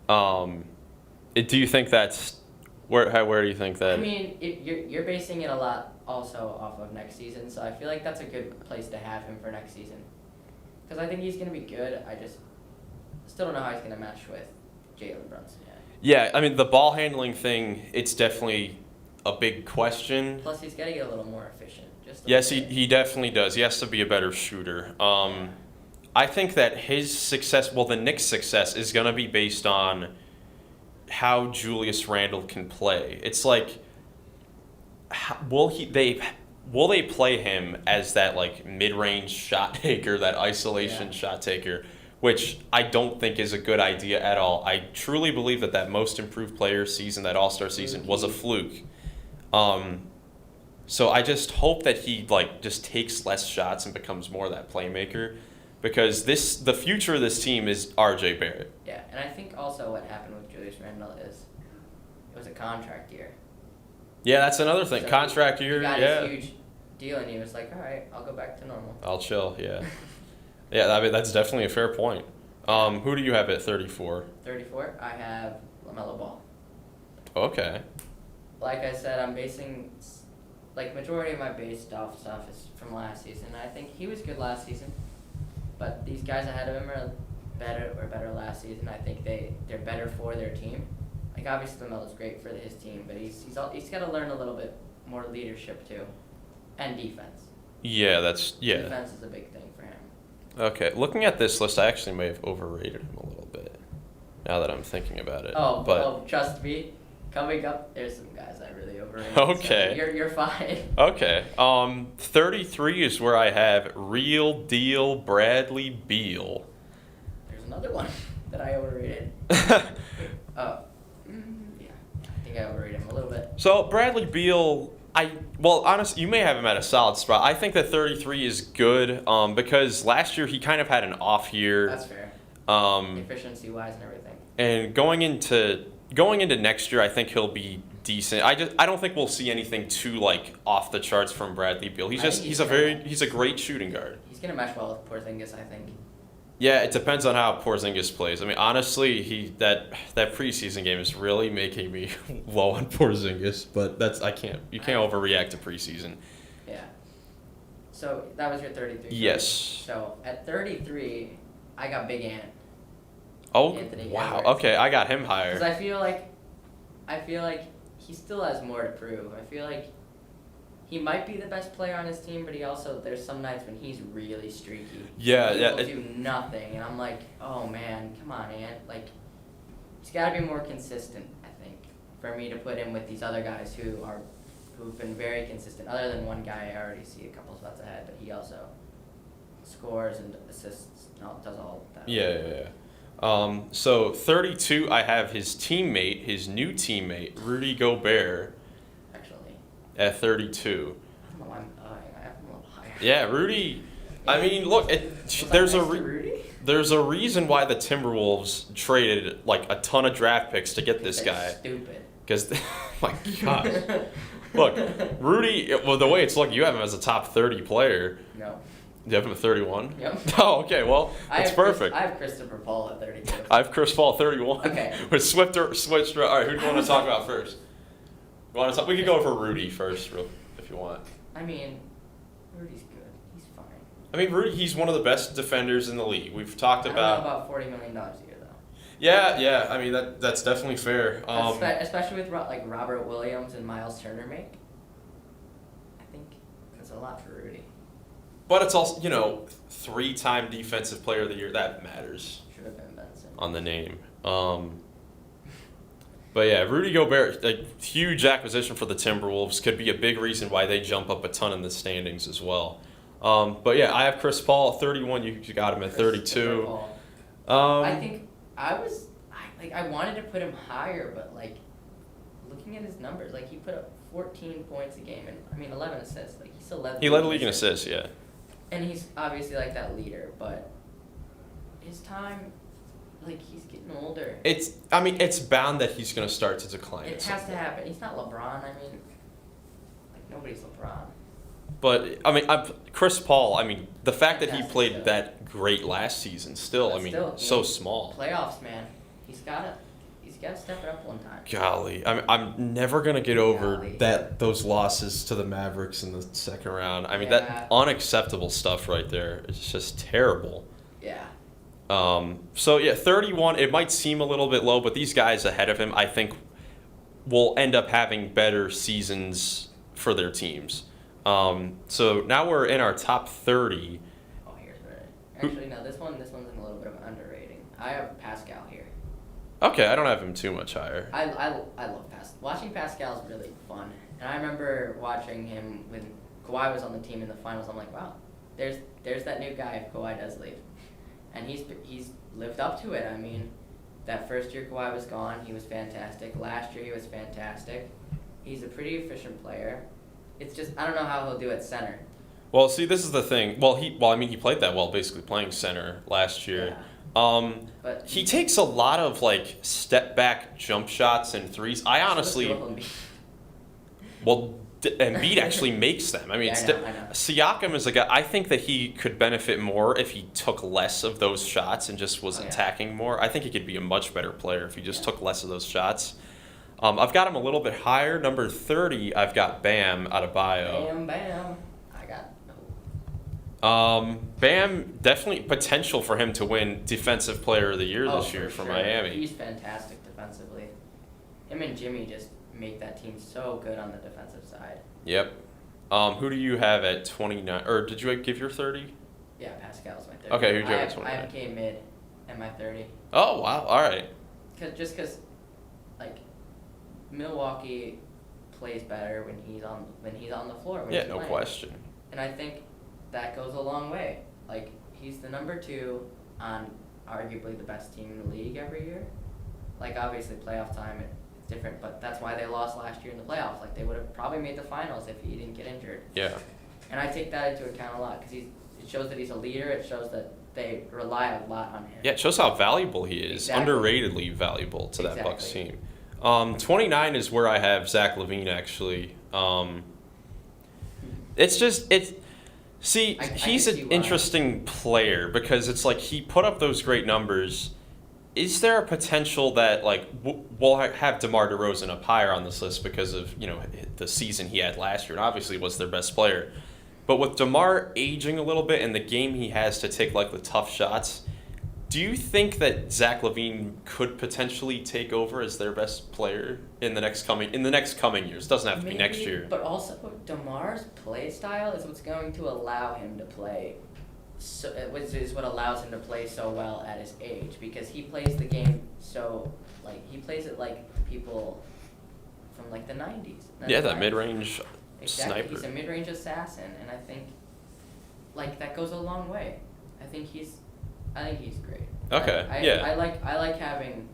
Do you think that's where do you think that? I mean, you're basing it a lot also off of next season, so I feel like that's a good place to have him for next season. Because I think he's gonna be good. I just still don't know how he's gonna match with Jalen Brunson yet. Yeah, I mean the ball handling thing, it's definitely a big question. Plus, he's got to get a little more efficient. Yes, he definitely does. He has to be a better shooter. I think that his success, the Knicks' success, is going to be based on how Julius Randle can play. It's like, will they play him as that like mid-range shot taker, that isolation shot taker, which I don't think is a good idea at all. I truly believe that most improved player season, that All-Star season, was a fluke. So I just hope that he just takes less shots and becomes more of that playmaker, because the future of this team is R.J. Barrett. Yeah, and I think also what happened with Julius Randle is it was a contract year. Yeah, that's another thing. So contract year. He got yeah. his huge deal, and he was like, "All right, I'll go back to normal. I'll chill." Yeah. Yeah, I mean that's definitely a fair point. Who do you have at 34? 34, I have Lamelo Ball. Okay. Like I said, I'm basing majority of my based off stuff is from last season. I think he was good last season, but these guys ahead of him are better last season. I think they're better for their team. Like obviously Lamelo's great for his team, but he's got to learn a little bit more leadership too, and defense. Yeah, Defense is a big thing for him. Okay, looking at this list, I actually may have overrated him a little bit. Now that I'm thinking about it. Trust me. Coming up, there's some guys I really overrated. Okay. So you're fine. Okay. 33 is where I have Real Deal Bradley Beal. There's another one that I overrated. Yeah, I think I overrated him a little bit. So Bradley Beal, honestly, you may have him at a solid spot. I think that 33 is good because last year he kind of had an off year. That's fair. Efficiency-wise and everything. And going into going into next year, I think he'll be decent. I don't think we'll see anything too off the charts from Bradley Beal. He's a great shooting guard. He's gonna mesh well with Porzingis, I think. Yeah, it depends on how Porzingis plays. I mean, honestly, that preseason game is really making me low on Porzingis, but you can't overreact to preseason. Yeah. So that was your 33. Yes. So at 33, I got Big Ant. Oh, Anthony wow. Edwards. Okay, I got him higher. Because I feel like he still has more to prove. I feel like he might be the best player on his team, but there's some nights when he's really streaky. Yeah, he yeah. will do nothing, and I'm like, oh man, come on, Ant. Like, he's got to be more consistent, I think, for me to put him with these other guys who've been very consistent. Other than one guy, I already see a couple spots ahead, but he also scores and assists, does all that. Yeah. So 32, I have his new teammate, Rudy Gobert. At 32. I have him a little higher. Yeah, Rudy. I mean, look, there's a reason why the Timberwolves traded a ton of draft picks to get this guy. Stupid. Because, my gosh. Look, Rudy. Well, the way it's looking, you have him as a top 30 player. No. You have him at 31? Yep. Oh, okay. Well, it's perfect. I have Christopher Paul at 32. I have Chris Paul at 31. Okay. With Swift. All right, who do you want to talk about first? We could go for Rudy first, if you want. I mean, Rudy's good. He's fine. I mean, Rudy, he's one of the best defenders in the league. We've talked about... I don't know about $40 million a year, though. Yeah. I mean, that's definitely fair. Especially with Robert Williams and Miles Turner make. I think that's a lot for Rudy. But it's also, 3-time Defensive Player of the Year. That matters. Should have been Benson. On the name. But yeah, Rudy Gobert, a huge acquisition for the Timberwolves, could be a big reason why they jump up a ton in the standings as well. But yeah, I have Chris Paul at 31. You got him at 32. I think I wanted to put him higher, but looking at his numbers, he put up 14 points a game and 11 assists. He still led. He led the league in assists, yeah. And he's obviously that leader, but his time. He's getting older. It's bound that he's going to start to decline. It has to happen. He's not LeBron. Nobody's LeBron. But, Chris Paul, the fact that he played still. that great last season still, so small. Playoffs, man. He's got to step it up one time. Golly. I'm never going to get over those losses to the Mavericks in the second round. That unacceptable stuff right there. It's just terrible. Yeah. So yeah, 31, it might seem a little bit low, but these guys ahead of him, I think, will end up having better seasons for their teams. So now we're in our top 30. Oh, here's where actually, no, this one's in a little bit of an underrating. I have Pascal here. Okay, I don't have him too much higher. I love Pascal. Watching Pascal is really fun. And I remember watching him when Kawhi was on the team in the finals. I'm like, wow, there's that new guy if Kawhi does leave. And he's lived up to it. That first year Kawhi was gone, he was fantastic. Last year he was fantastic. He's a pretty efficient player. It's just I don't know how he'll do at center. Well, see, this is the thing. He played that well, basically playing center last year. Yeah. But he takes a lot of step back jump shots and threes. I honestly, Embiid actually makes them. I know. Siakam is a guy. I think that he could benefit more if he took less of those shots and just was attacking more. I think he could be a much better player if he just took less of those shots. I've got him a little bit higher. Number 30, I've got Bam Adebayo. Bam. I got Bam, definitely potential for him to win Defensive Player of the Year this year for Miami. He's fantastic defensively. Him and Jimmy just make that team so good on the defensive side. Yep. Who do you have at 29? Or did you give your 30? Yeah, Pascal's my 30. Okay, who do you have at 29? I have K-Mid at my 30. Oh, wow. All right. Because Milwaukee plays better when he's on the floor. Yeah, no question. And I think that goes a long way. He's the number 2 on arguably the best team in the league every year. Obviously playoff time, it's different, but that's why they lost last year in the playoffs. They would have probably made the finals if he didn't get injured. Yeah. And I take that into account a lot because it shows that he's a leader. It shows that they rely a lot on him. Yeah, it shows how valuable he is. Exactly. Underratedly valuable to that Bucks team. 29 is where I have Zach LaVine, actually. It's just, he's an interesting player because it's like he put up those great numbers. Is there a potential that, like, we'll have DeMar DeRozan up higher on this list because of, the season he had last year, and obviously was their best player. But with DeMar aging a little bit and the game he has to take, like, the tough shots, do you think that Zach LaVine could potentially take over as their best player in the next coming years? Doesn't have to be next year. But also, DeMar's play style is what's going to allow him to play. Which is what allows him to play so well at his age, because he plays the game he plays it like people from like the 90s. That mid-range sniper. He's a mid-range assassin, and I think that goes a long way. I think he's great. Okay. I like having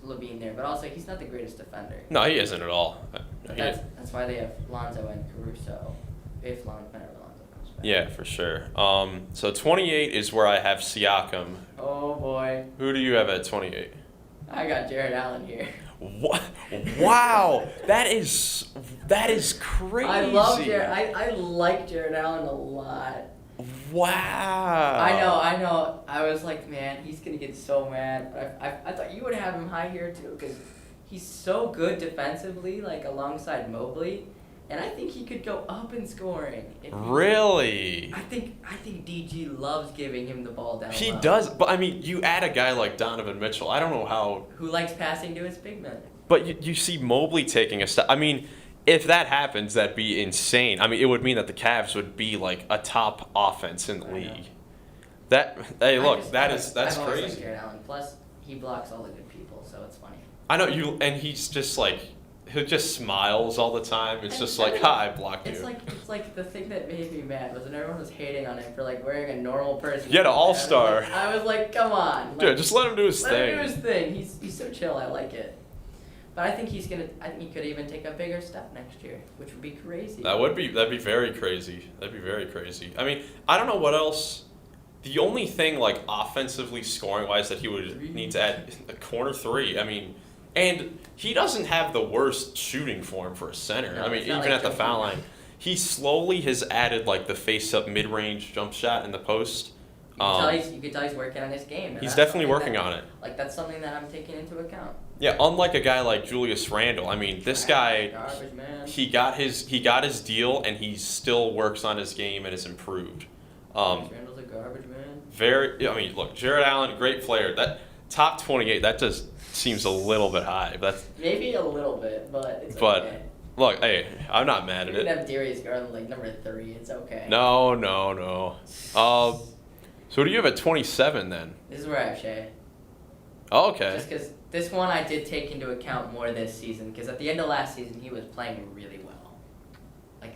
LaVine there, but also he's not the greatest defender. No, he isn't at all. That's why they have Lonzo and Caruso. Whenever Lonzo comes back. Yeah, for sure. So 28 is where I have Siakam. Oh boy. Who do you have at 28? I got Jared Allen here. What? Wow, that is crazy. I love Jared. I like Jared Allen a lot. Wow. I know. I was like, man, he's gonna get so mad. I thought you would have him high here too, because he's so good defensively, alongside Mobley, and I think he could go up in scoring. Really? I think DG loves giving him the ball down. He does, but I mean, you add a guy like Donovan Mitchell. I don't know how. Who likes passing to his big men? But you see Mobley taking a step. I mean, if that happens, that'd be insane. I mean, it would mean that the Cavs would be like a top offense in the league. That's crazy. Like Jared Allen. Plus, he blocks all the good people, so it's funny. I know and he's just like, he just smiles all the time. It's just like, hi, I blocked you. It's like the thing that made me mad was when everyone was hating on him for wearing a normal person. Yeah, an all-star. I was like, come on, dude, just let him do his thing. Let him do his thing. He's so chill. I like it. But I think he could even take a bigger step next year, which would be crazy. That'd be very crazy. That'd be very crazy. I mean, I don't know what else. The only thing offensively scoring wise that he would need to add a corner three. I mean, and he doesn't have the worst shooting form for a center. No, I mean, even at the foul line, he slowly has added the face up mid range jump shot in the post. You could tell he's working on his game. He's definitely working on it. That's something that I'm taking into account. Yeah, unlike a guy like Julius Randle. I mean, this guy, garbage, man. he got his deal, and he still works on his game and is improved. Randle's a garbage man. Look, Jared Allen, great player. That top 28, that just seems a little bit high. That's maybe a little bit, but it's okay. Look, hey, I'm not mad at it. You can have Darius Garland number 3. It's okay. No. So who do you have at 27 then? This is where I have Shea. Oh, okay. Just because this one I did take into account more this season, because at the end of last season he was playing really well.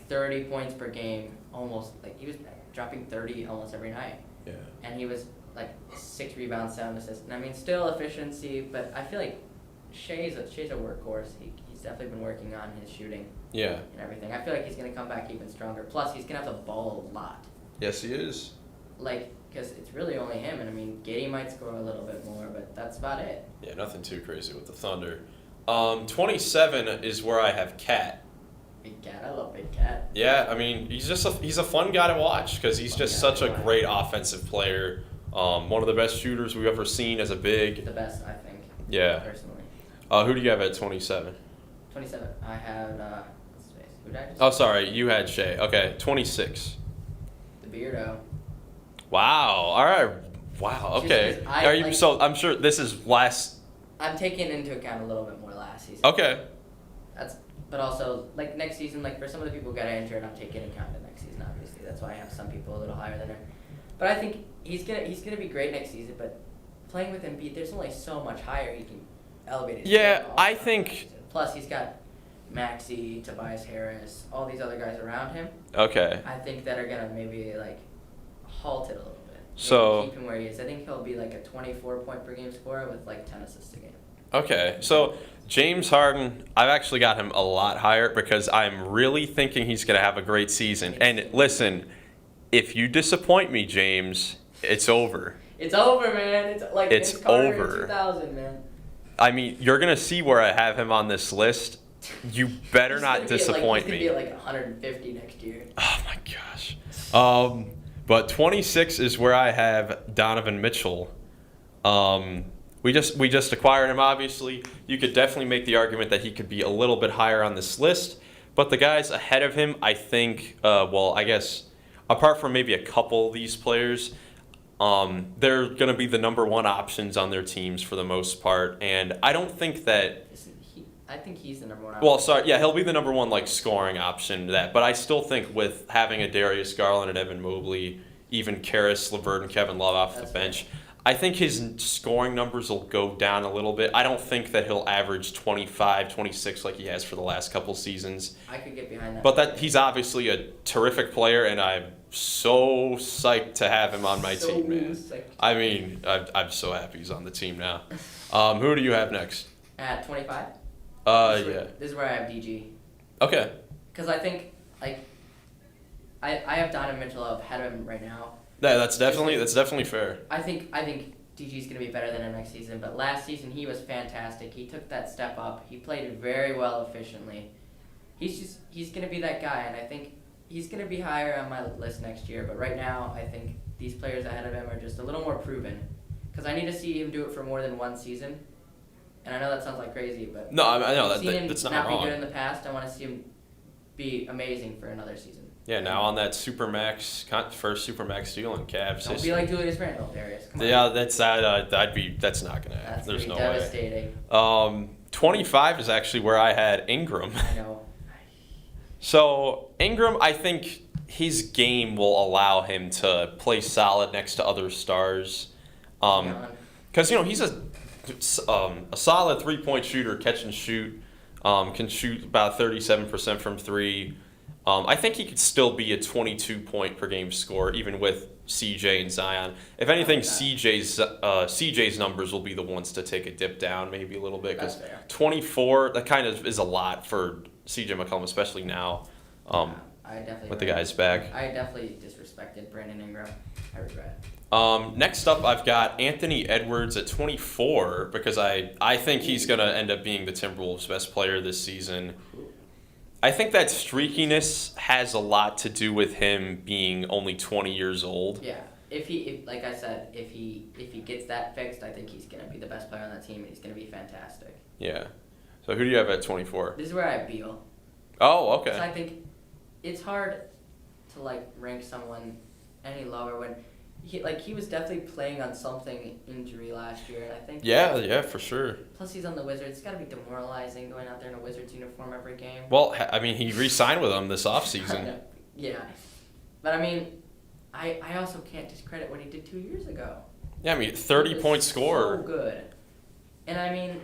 30 points per game, almost, he was dropping 30 almost every night. Yeah. And he was 6 rebounds, 7 assists. And I mean, still efficiency, but I feel like Shea's a workhorse. He's definitely been working on his shooting. Yeah. And everything. I feel like he's going to come back even stronger. Plus, he's going to have the ball a lot. Yes, he is. Because it's really only him. And I mean, Giddy might score a little bit more, but that's about it. Yeah, nothing too crazy with the Thunder. 27 is where I have Cat. Big Cat, I love Big Cat. Yeah, I mean, he's a fun guy to watch because he's just such a great offensive player. One of the best shooters we've ever seen as a big. The best, I think. Yeah. Personally. Who do you have at 27? 27. I had who did I just? Oh, sorry, you had Shea. Okay, 26. The Beardo. Wow. All right. Wow. Okay. So I'm sure this is last. I'm taking into account a little bit more last season. Okay. But also, next season, for some of the people who got injured, I'm taking into account the next season, obviously. That's why I have some people a little higher than him. But I think he's gonna be great next season, but playing with Embiid, there's only so much higher he can elevate his game. I think... Plus, he's got Maxey, Tobias Harris, all these other guys around him. Okay. I think that are gonna maybe, halt it a little bit. So... keep him where he is. I think he'll be, a 24-point per game scorer with, 10 assists a game. Okay, so... James Harden, I've actually got him a lot higher because I'm really thinking he's going to have a great season. And listen, if you disappoint me, James, it's over. It's over, man. It's over. 2000, man. I mean, you're going to see where I have him on this list. You better not disappoint me. He's going to be at 150 next year. Oh, my gosh. But 26 is where I have Donovan Mitchell. We just acquired him, obviously. You could definitely make the argument that he could be a little bit higher on this list. But the guys ahead of him, I think, I guess, apart from maybe a couple of these players, they're going to be the number one options on their teams for the most part. And I don't think that... I think he's the number one option. Well, sorry, yeah, he'll be the number one scoring option to that. But I still think with having a Darius Garland and Evan Mobley, even Karis LeVert and Kevin Love off the bench, I think his scoring numbers will go down a little bit. I don't think that he'll average 25, 26 like he has for the last couple seasons. I could get behind that. But he's obviously a terrific player, and I'm so psyched to have him on my team, man. I mean, I'm so happy he's on the team now. Who do you have next? At 25? Yeah. This is where I have DG. Okay. Because I think, I have Donovan Mitchell ahead of him right now. Yeah, that's definitely fair. I think DG's going to be better than him next season, but last season he was fantastic. He took that step up. He played very well efficiently. He's going to be that guy, and I think he's going to be higher on my list next year, but right now I think these players ahead of him are just a little more proven. Because I need to see him do it for more than one season. And I know that sounds like crazy, but no, I know I've seen him that's not not wrong. be good in the past. I want to see him be amazing for another season. Yeah, now on that first Supermax deal in Cavs. Don't be like Julius Randle, Darius. Come on. Yeah, that's not gonna happen. There's no devastating. way. 25 is actually where I had Ingram. I know. So Ingram, I think his game will allow him to play solid next to other stars. Because he's a solid 3-point shooter, catch and shoot. Can shoot about 37% from three. I think he could still be a 22-point per game scorer, even with CJ and Zion. If anything, CJ's numbers will be the ones to take a dip down maybe a little bit, because 24, that kind of is a lot for CJ McCollum, especially now with the guys back. I definitely disrespected Brandon Ingram. I regret. Next up, I've got Anthony Edwards at 24, because I think he's going to end up being the Timberwolves' best player this season. I think that streakiness has a lot to do with him being only 20 years old. Yeah, like I said, if he gets that fixed, I think he's gonna be the best player on that team, and he's gonna be fantastic. Yeah. So who do you have at 24? This is where I have Beal. Oh, okay. So I think it's hard to rank someone any lower when he was definitely playing on something injury last year, and I think yeah, for sure. Plus he's on the Wizards. It's got to be demoralizing going out there in a Wizards uniform every game. Well, I mean, he re-signed with them this offseason. Yeah, but I mean, I also can't discredit what he did 2 years ago. Yeah, I mean, 30-point scorer. So good, and I mean,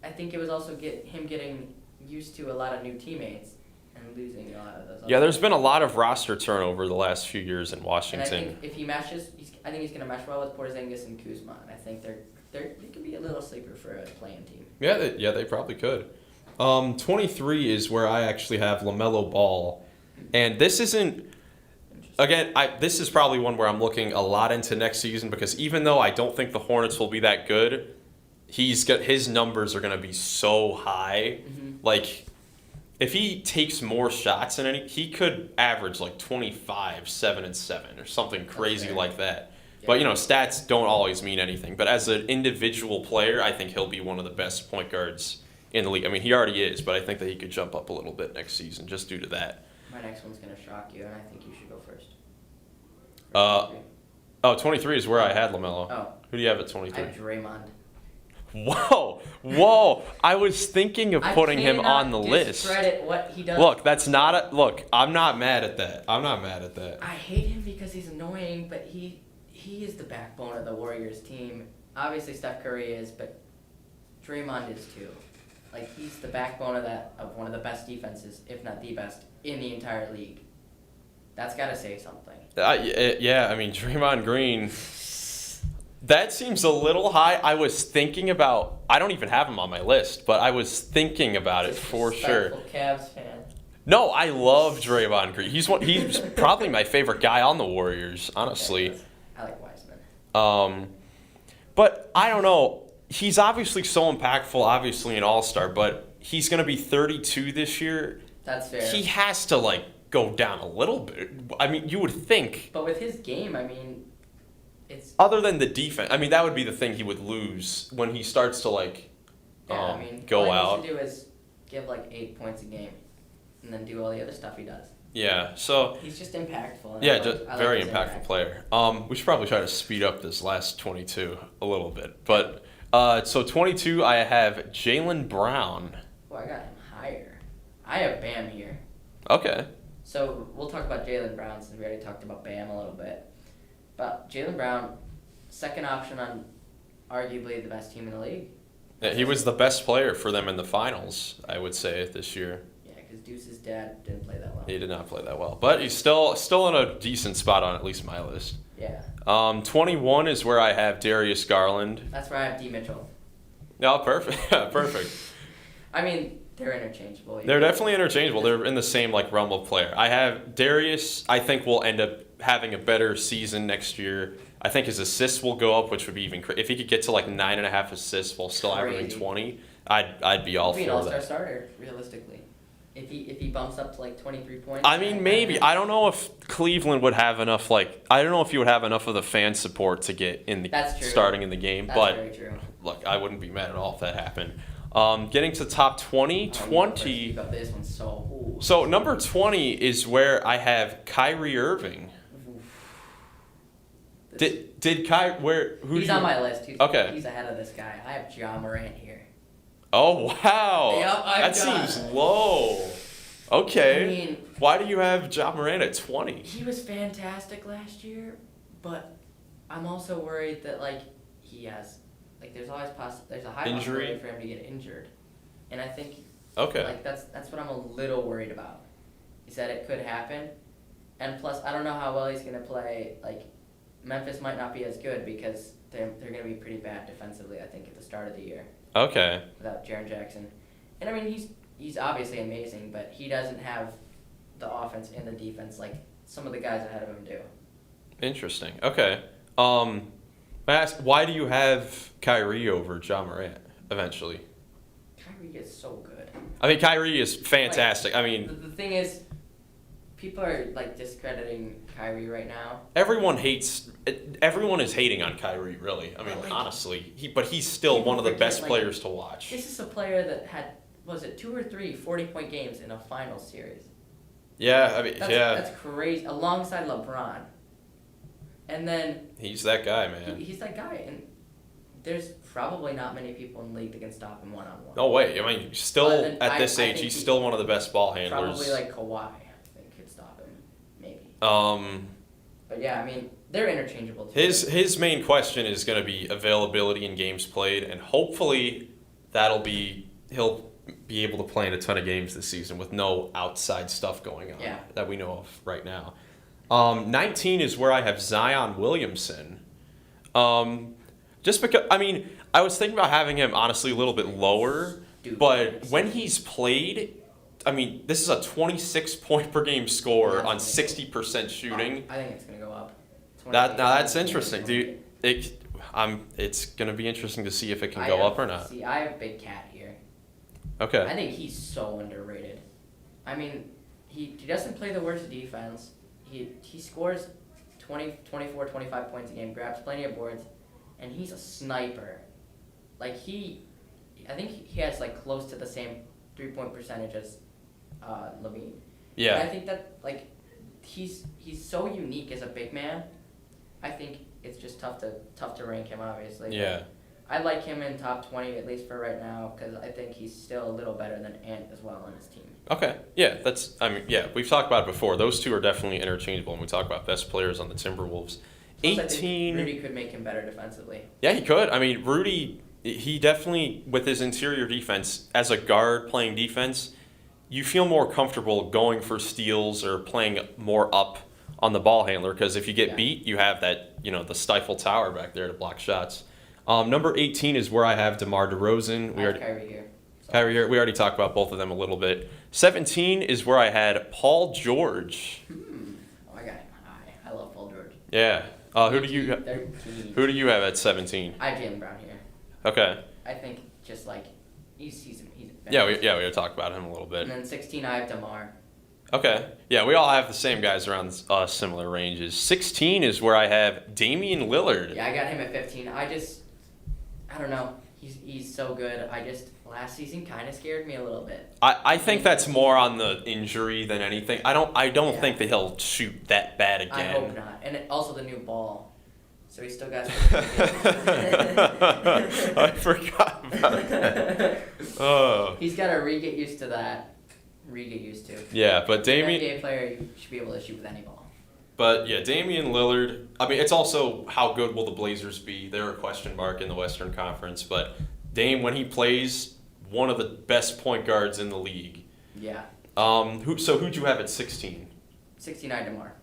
I think it was also him getting used to a lot of new teammates. And losing a lot of those. Yeah, there's been a lot of roster turnover the last few years in Washington. And I think if he meshes, I think he's going to mesh well with Porzingis and Kuzma. And I think they could be a little sleeper for a playing team. Yeah, they probably could. 23 is where I actually have Lamelo Ball, and this isn't. Again, this is probably one where I'm looking a lot into next season, because even though I don't think the Hornets will be that good, his numbers are going to be so high, If he takes more shots he could average 25, 7, and 7 or something crazy like that. Yeah. But stats don't always mean anything. But as an individual player, I think he'll be one of the best point guards in the league. I mean, he already is, but I think that he could jump up a little bit next season just due to that. My next one's going to shock you, and I think you should go first. 23 is where I had LaMelo. Oh. Who do you have at 23? I have Draymond. Whoa! I was thinking of putting him on the list. Discredit what he does. Look, I'm not mad at that. I hate him because he's annoying, but he is the backbone of the Warriors team. Obviously, Steph Curry is, but Draymond is too. He's the backbone of one of the best defenses, if not the best, in the entire league. That's got to say something. Yeah, I mean, Draymond Green. That seems a little high. I was thinking about. I don't even have him on my list, but I was thinking about it for sure. Cavs fan. No, I love Draymond Green. He's probably my favorite guy on the Warriors, honestly. I like Wiseman. But I don't know. he's obviously so impactful, obviously an all-star, but he's going to be 32 this year. That's fair. He has to, like, go down a little bit. I mean, you would think. But with his game, I mean, it's... Other than the defense, I mean, that would be the thing he would lose when he starts to, like, go out. All he should do is give, like, 8 points a game and then do all the other stuff he does. Yeah, so... He's just impactful. Yeah, just very impactful player. We should probably try to speed up this last 22 a little bit. But, so 22, I have Jalen Brown. Oh, I got him higher. I have Bam here. Okay. So we'll talk about Jalen Brown since we already talked about Bam a little bit. But Jalen Brown, second option on arguably the best team in the league. Yeah, he was the best player for them in the finals, I would say, this year. Yeah, because Deuce's dad didn't play that well. He did not play that well. But he's still in a decent spot on at least my list. Yeah. 21 is where I have Darius Garland. That's where I have D. Mitchell. No, perfect. Perfect. I mean, they're interchangeable. They're definitely interchangeable. They're in the same like realm of player. I have Darius. I think will end up having a better season next year. I think his assists will go up, which would be even if he could get to like 9.5 assists while still averaging 20. I'd be all for that. He'd be an all-star starter realistically. If he bumps up to like 23 points. I mean, maybe. I don't know if Cleveland would have enough. Like, I don't know if you would have enough of the fan support to get in the starting in the game. That's but very true. Look, I wouldn't be mad at all if that happened. Getting to top 20, 20. This one, so number 20 is where I have Kyrie Irving. Did Kyrie where? He's on my list. He's ahead of this guy. I have Ja Morant here. Oh wow! Yep, that seems low. Okay. I mean, why do you have Ja Morant at 20? He was fantastic last year, but I'm also worried that like he has there's always there's a high possibility for him to get injured, and I think that's what I'm a little worried about. Is that it could happen, and plus I don't know how well he's gonna play. Like Memphis might not be as good because they're gonna be pretty bad defensively. I think at the start of the year. Okay. Without Jaron Jackson, and I mean he's obviously amazing, but he doesn't have the offense and the defense like some of the guys ahead of him do. Interesting. Okay. I ask, why do you have Kyrie over Ja Morant eventually? Kyrie is so good. I mean, Kyrie is fantastic. Like, I mean, the thing is, people are like discrediting Kyrie right now. Everyone is hating on Kyrie, really. I mean, honestly, but he's still one of the best players to watch. This is a player that had 2 or 3 40-point games in a finals series. Yeah, I mean, that's crazy. Alongside LeBron. And then he's that guy, man. He's that guy, and there's probably not many people in the league that can stop him one-on-one. No way. I mean, still at this age, he's still one of the best ball handlers. Probably like Kawhi, I think, could stop him, maybe. But yeah, I mean, they're interchangeable too. His main question is going to be availability in games played, and hopefully he'll be able to play in a ton of games this season with no outside stuff going on that we know of right now. 19 is where I have Zion Williamson. Just because, I mean, I was thinking about having him honestly a little bit lower, but when he's played, I mean, this is a 26 point per game score on 60% shooting. I think it's going to go up. That's interesting, dude. It's going to be interesting to see if it can go up or not. See, I have Big Cat here. Okay. I think he's so underrated. I mean, he doesn't play the worst defense. He scores 20, 24, 25 points a game, grabs plenty of boards, and he's a sniper. Like I think he has like close to the same 3-point percentage as Levine. Yeah. And I think that like he's so unique as a big man. I think it's just tough to rank him, obviously. Yeah. I like him in top 20 at least for right now because I think he's still a little better than Ant as well on his team. Okay. Yeah, we've talked about it before. Those two are definitely interchangeable when we talk about best players on the Timberwolves. Plus, 18. I think Rudy could make him better defensively. Yeah, he could. I mean, Rudy, he definitely, with his interior defense, as a guard playing defense, you feel more comfortable going for steals or playing more up on the ball handler because if you get beat, you have that, the stifle tower back there to block shots. Number 18 is where I have DeMar DeRozan. Kyrie here. Kyrie here. We already talked about both of them a little bit. 17 is where I had Paul George. Oh, I got him high. I love Paul George. Yeah. Who do you have at 17? I have Jalen Brown here. Okay. I think just like he's Yeah, we talked about him a little bit. And then 16, I have Demar. Okay. Yeah, we all have the same guys around similar ranges. 16 is where I have Damian Lillard. Yeah, I got him at 15. I don't know. He's so good. Last season kind of scared me a little bit. I think that's more on the injury than anything. I don't think that he'll shoot that bad again. I hope not. And also the new ball. So he still got I forgot about that. Oh. He's got to re-get used to that. Re-get used to. Yeah, but Damian... An NBA player, you should be able to shoot with any ball. But yeah, Damian Lillard, I mean, it's also how good will the Blazers be? They're a question mark in the Western Conference, but Dame, when he plays, one of the best point guards in the league. Yeah. Who'd you have at 16? 69 DeMar.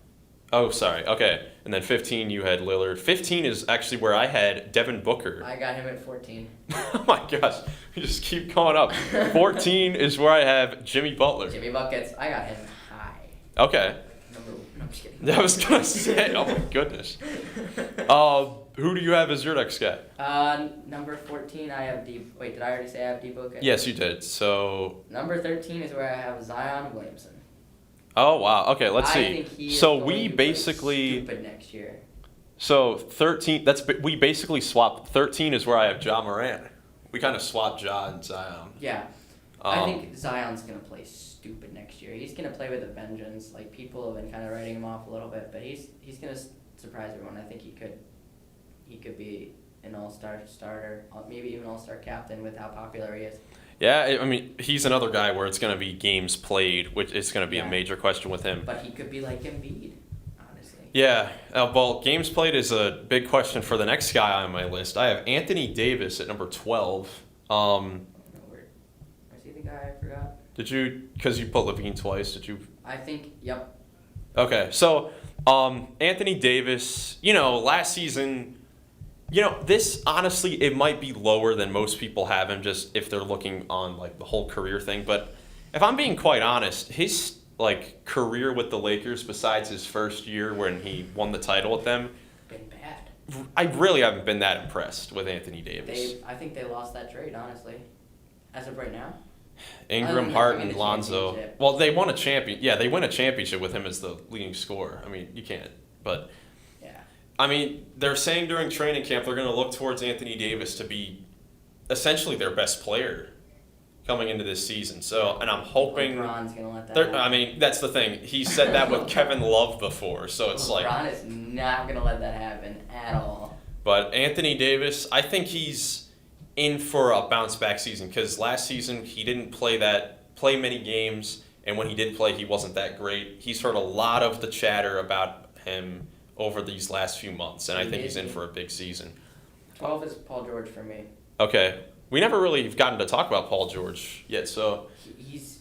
Oh, sorry. Okay. And then 15, you had Lillard. 15 is actually where I had Devin Booker. I got him at 14. Oh my gosh. You just keep going up. 14 is where I have Jimmy Butler. Jimmy Buckets. I got him high. Okay. No, I'm just kidding. I was going to say, oh my goodness. Who do you have as your next guy? Number 14, I have D. Wait, did I already say I have D. Booker? Yes, you did. So. Number 13 is where I have Zion Williamson. Oh wow. Okay, let's see. I think he is so going we to basically. play stupid next year. So 13. We basically swapped. 13 is where I have Ja Morant. We kind of swapped Ja and Zion. Yeah. I think Zion's gonna play stupid next year. He's gonna play with a vengeance. Like people have been kind of writing him off a little bit, but he's gonna surprise everyone. I think he could be an all-star starter, maybe even all-star captain with how popular he is. Yeah, I mean, he's another guy where it's going to be games played, which is going to be a major question with him. But he could be like Embiid, honestly. Yeah, well, games played is a big question for the next guy on my list. I have Anthony Davis at number 12. Where's he the guy I forgot? Did you, because you put Levine twice, did you? I think, yep. Okay, so Anthony Davis, last season... this honestly, it might be lower than most people have him just if they're looking on like the whole career thing. But if I'm being quite honest, his like career with the Lakers, besides his first year when he won the title with them, been bad. I really haven't been that impressed with Anthony Davis. I think they lost that trade, honestly, as of right now. Ingram, Harden, Lonzo. Well, they won a champion. Yeah, they win a championship with him as the leading scorer. I mean, you can't, but. I mean, they're saying during training camp they're going to look towards Anthony Davis to be essentially their best player coming into this season. So, and I'm hoping LeBron's going to let that happen. I mean, that's the thing. He said that with Kevin Love before, so it's LeBron is not going to let that happen at all. But Anthony Davis, I think he's in for a bounce back season because last season he didn't play many games, and when he did play, he wasn't that great. He's heard a lot of the chatter about him over these last few months, and I think he's in for a big season. 12 is Paul George for me. Okay. We never really have gotten to talk about Paul George yet, so... He's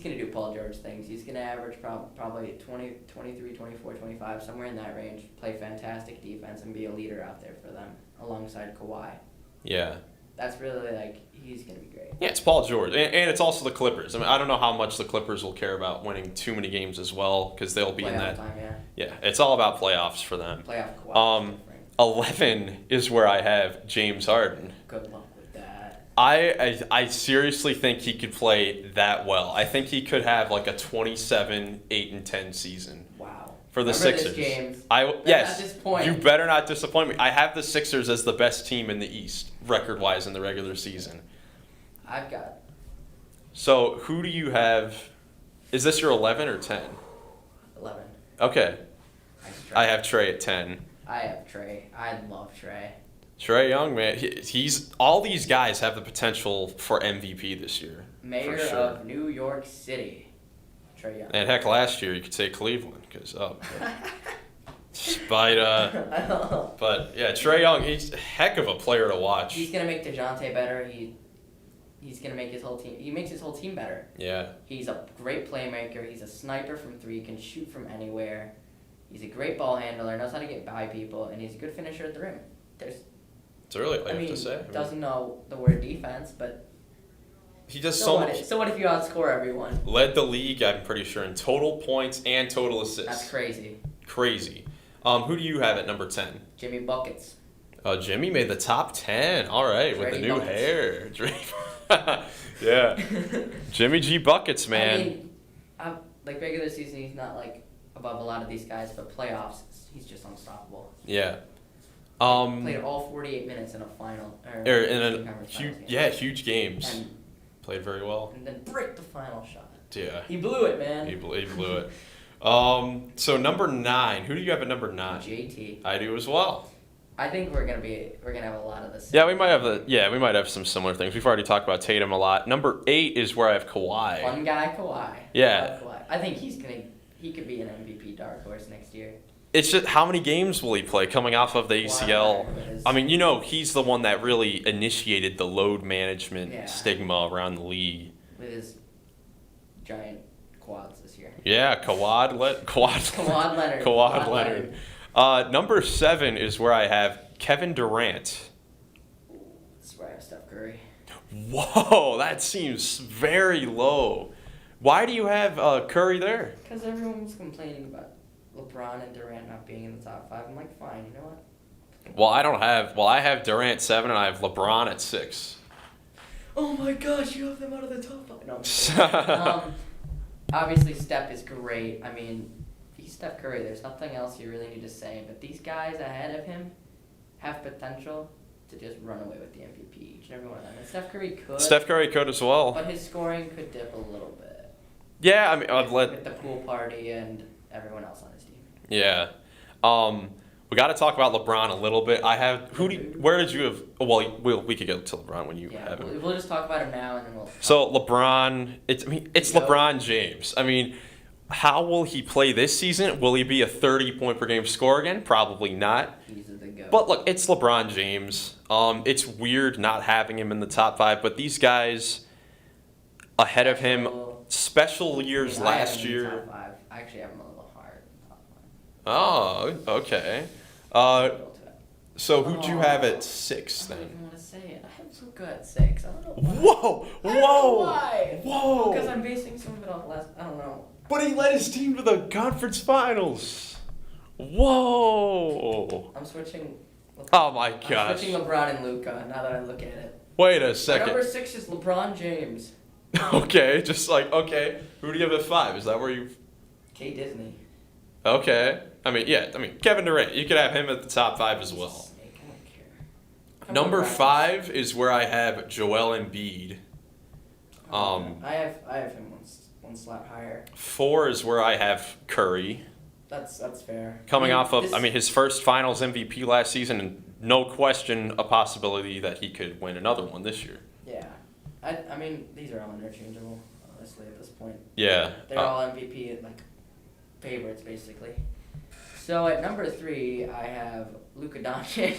going to do Paul George things. He's going to average probably 20, 23, 24, 25, somewhere in that range, play fantastic defense, and be a leader out there for them, alongside Kawhi. Yeah. That's really, he's going to be great. Yeah, it's Paul George. And it's also the Clippers. I mean, I don't know how much the Clippers will care about winning too many games as well, because they'll be in that... Time, yeah. Yeah, it's all about playoffs for them. Playoff Kawhi. 11 is where I have James Harden. Good luck with that. I seriously think he could play that well. I think he could have like a 27, 8, and 10 season. Wow. For the Remember Sixers. This, James. Yes. At this point. You better not disappoint me. I have the Sixers as the best team in the East, record-wise, in the regular season. I've got. So, who do you have? Is this your 11 or 10? 11. Okay. I have Trey at 10. I have Trey. I love Trey. Trey Young, man. He's all these guys have the potential for MVP this year. Mayor of New York City. Trey Young. And heck, last year you could say Cleveland because but yeah, Trey Young, he's a heck of a player to watch. He's gonna make DeJounte better. He's gonna make his whole team. He makes his whole team better. Yeah. He's a great playmaker. He's a sniper from 3. Can shoot from anywhere. He's a great ball handler. Knows how to get by people, and he's a good finisher at the rim. It's early, I have to say. Doesn't know the word defense, but he does so much. So what if you outscore everyone? Led the league, I'm pretty sure, in total points and total assists. That's crazy. Crazy. Who do you have at number 10? Jimmy Buckets. Jimmy made the top 10. All right, with the Dre new buckets. hair. Yeah. Jimmy G buckets, man. I mean, like regular season, he's not like above a lot of these guys, but playoffs, he's just unstoppable. Yeah. Played all 48 minutes in a final. Or in a huge games. And played very well. And then break the final shot. Yeah. He blew it, man. He blew it. So number 9. Who do you have at number 9? JT. I do as well. I think we're gonna have a lot of this. Yeah, we might have some similar things. We've already talked about Tatum a lot. Number 8 is where I have Kawhi. Fun guy, Kawhi. Yeah. Kawhi. I think he could be an MVP dark horse next year. It's just how many games will he play coming off of the ACL? I mean, he's the one that really initiated the load management stigma around the league. With his giant quads this year. Yeah, Kawhi Leonard. Kawhi Leonard. Number 7 is where I have Kevin Durant. This is where I have Steph Curry. Whoa, that seems very low. Why do you have Curry there? Because everyone's complaining about LeBron and Durant not being in the top 5. I'm like, fine, you know what? Well, I have Durant 7 and I have LeBron at 6. Oh my gosh, you have them out of the top 5. No, I'm just kidding. Obviously, Steph is great. I mean, he's Steph Curry. There's nothing else you really need to say. But these guys ahead of him have potential to just run away with the MVP, each and every one of them. And Steph Curry could as well. But his scoring could dip a little bit. Yeah, I mean, with the pool party and everyone else on his team. Yeah. We got to talk about LeBron a little bit. Where did you have? Well, we could get to LeBron when you have him. We'll just talk about him now, and then we'll. So LeBron, it's LeBron James. I mean, how will he play this season? Will he be a 30-point per game scorer again? Probably not. He's the goat. But look, it's LeBron James. It's weird not having him in the top 5, but these guys ahead of him, special years last year. Top 5. I actually have him a little higher than top 5. Oh, okay. So who'd you have at 6 then? I don't even want to say it. I have Luka at 6. I don't know why. Whoa! I don't know why. Whoa! Because I'm basing some of it off last. I don't know. But he led his team to the conference finals. Whoa! I'm switching. Oh my gosh! I'm switching LeBron and Luka. Now that I look at it. Wait a My second. number 6 is LeBron James. Okay, who do you have at 5? Is that where you? K. Disney. Okay. I mean, Kevin Durant. You could have him at the top 5 as well. Snake, I don't care. Number 5 is where I have Joel Embiid. I have him one slot higher. 4 is where I have Curry. That's fair. Coming off of, his first Finals MVP last season, and no question a possibility that he could win another one this year. Yeah. I mean, these are all interchangeable, honestly, at this point. Yeah. They're all MVP, favorites, basically. So at number 3, I have Luka Doncic.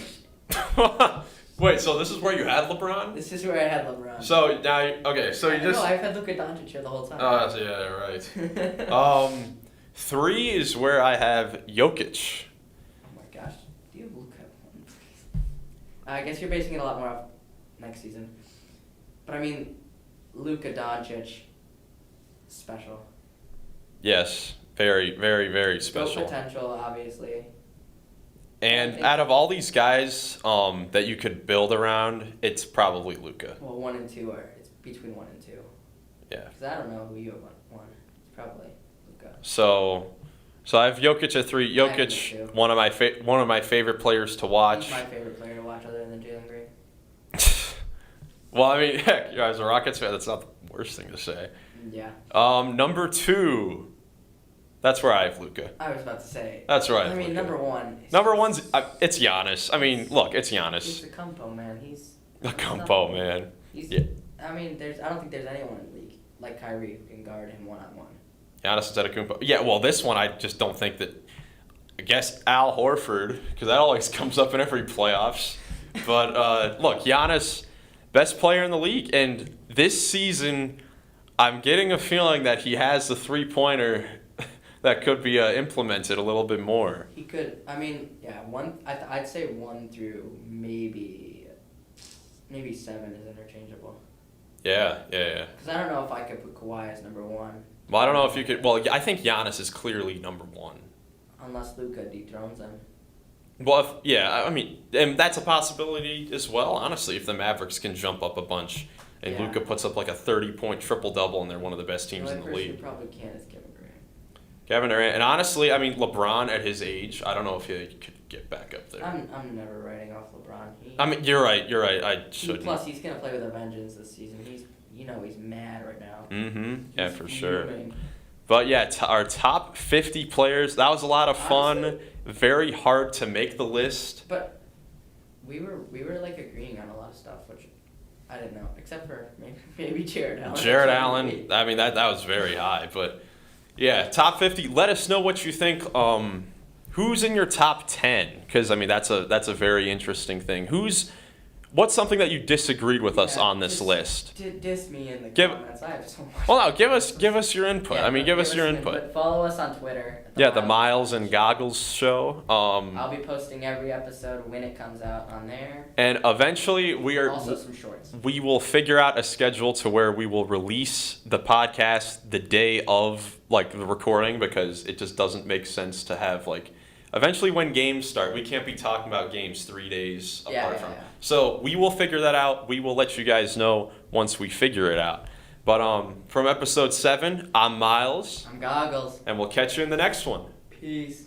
Wait, so this is where you had LeBron? This is where I had LeBron. So now, I've had Luka Doncic here the whole time. Oh, yeah, right. 3 is where I have Jokic. Oh my gosh, do you have Luka? I guess you're basing it a lot more off next season. But I mean, Luka Doncic, special. Yes, very, very, very special. No potential, obviously. And out of all these guys that you could build around, it's probably Luka. Well, 1 and 2 it's between 1 and 2. Yeah. Because I don't know who you have 1. It's probably Luka. So I have Jokic at 3. Jokic, one of my favorite players to watch. He's my favorite player to watch, other than Jalen Green. Well, I mean, heck, as a Rockets fan, that's not the worst thing to say. Yeah. Number 2. That's where I have Luka. I was about to say. That's right. I mean, number 1. Number 1's it's Giannis. I mean, look, it's Giannis. He's the Kumpo, man. He's the Kumpo, man. Yeah. I mean, I don't think there's anyone in the league like Kyrie who can guard him one-on-one. Giannis Antetokounmpo. Yeah, well, this one I just don't think that. I guess Al Horford, because that always comes up in every playoffs. But look, Giannis, best player in the league, and this season, I'm getting a feeling that he has the 3-pointer that could be implemented a little bit more. He could. I mean, yeah. I'd say 1 through maybe 7 is interchangeable. Yeah. Because I don't know if I could put Kawhi as number 1. Well, I don't know if you could. Well, I think Giannis is clearly number 1. Unless Luka dethrones him. Well, I mean, and that's a possibility as well. Honestly, if the Mavericks can jump up a bunch, and Yeah. Luka puts up like a 30-point triple double, and they're one of the best teams in the The only person league. who probably can is Kevin Durant. Kevin Durant, and honestly, I mean, LeBron at his age, I don't know if he could get back up there. I'm never writing off LeBron. I mean, you're right. I shouldn't. Plus, he's gonna play with a vengeance this season. He's mad right now. Mm-hmm. Yeah, He's for sure. fuming. But yeah, our top 50 players. That was a lot of fun. Honestly. Very hard to make the list. But we were like agreeing on a lot of stuff, which I didn't know, except for maybe Jared Allen. Jared Allen. I mean, that was very high. But yeah, top 50. Let us know what you think. Who's in your top 10? Because I mean, that's a very interesting thing. What's something that you disagreed with us on this list? Diss me in the Give- comments. I have so much. Well, no, give us your input. Yeah, I mean, give us your some input. Follow us on Twitter. at Yeah, the Miles and Goggles show. I'll be posting every episode when it comes out on there. And eventually Also some shorts. we will figure out a schedule to where we will release the podcast the day of like the recording, because it just doesn't make sense to have like eventually when games start, we can't be talking about games 3 days apart from. Yeah. So we will figure that out. We will let you guys know once we figure it out. But from episode 7, I'm Miles, I'm Goggles. and we'll catch you in the next one. Peace.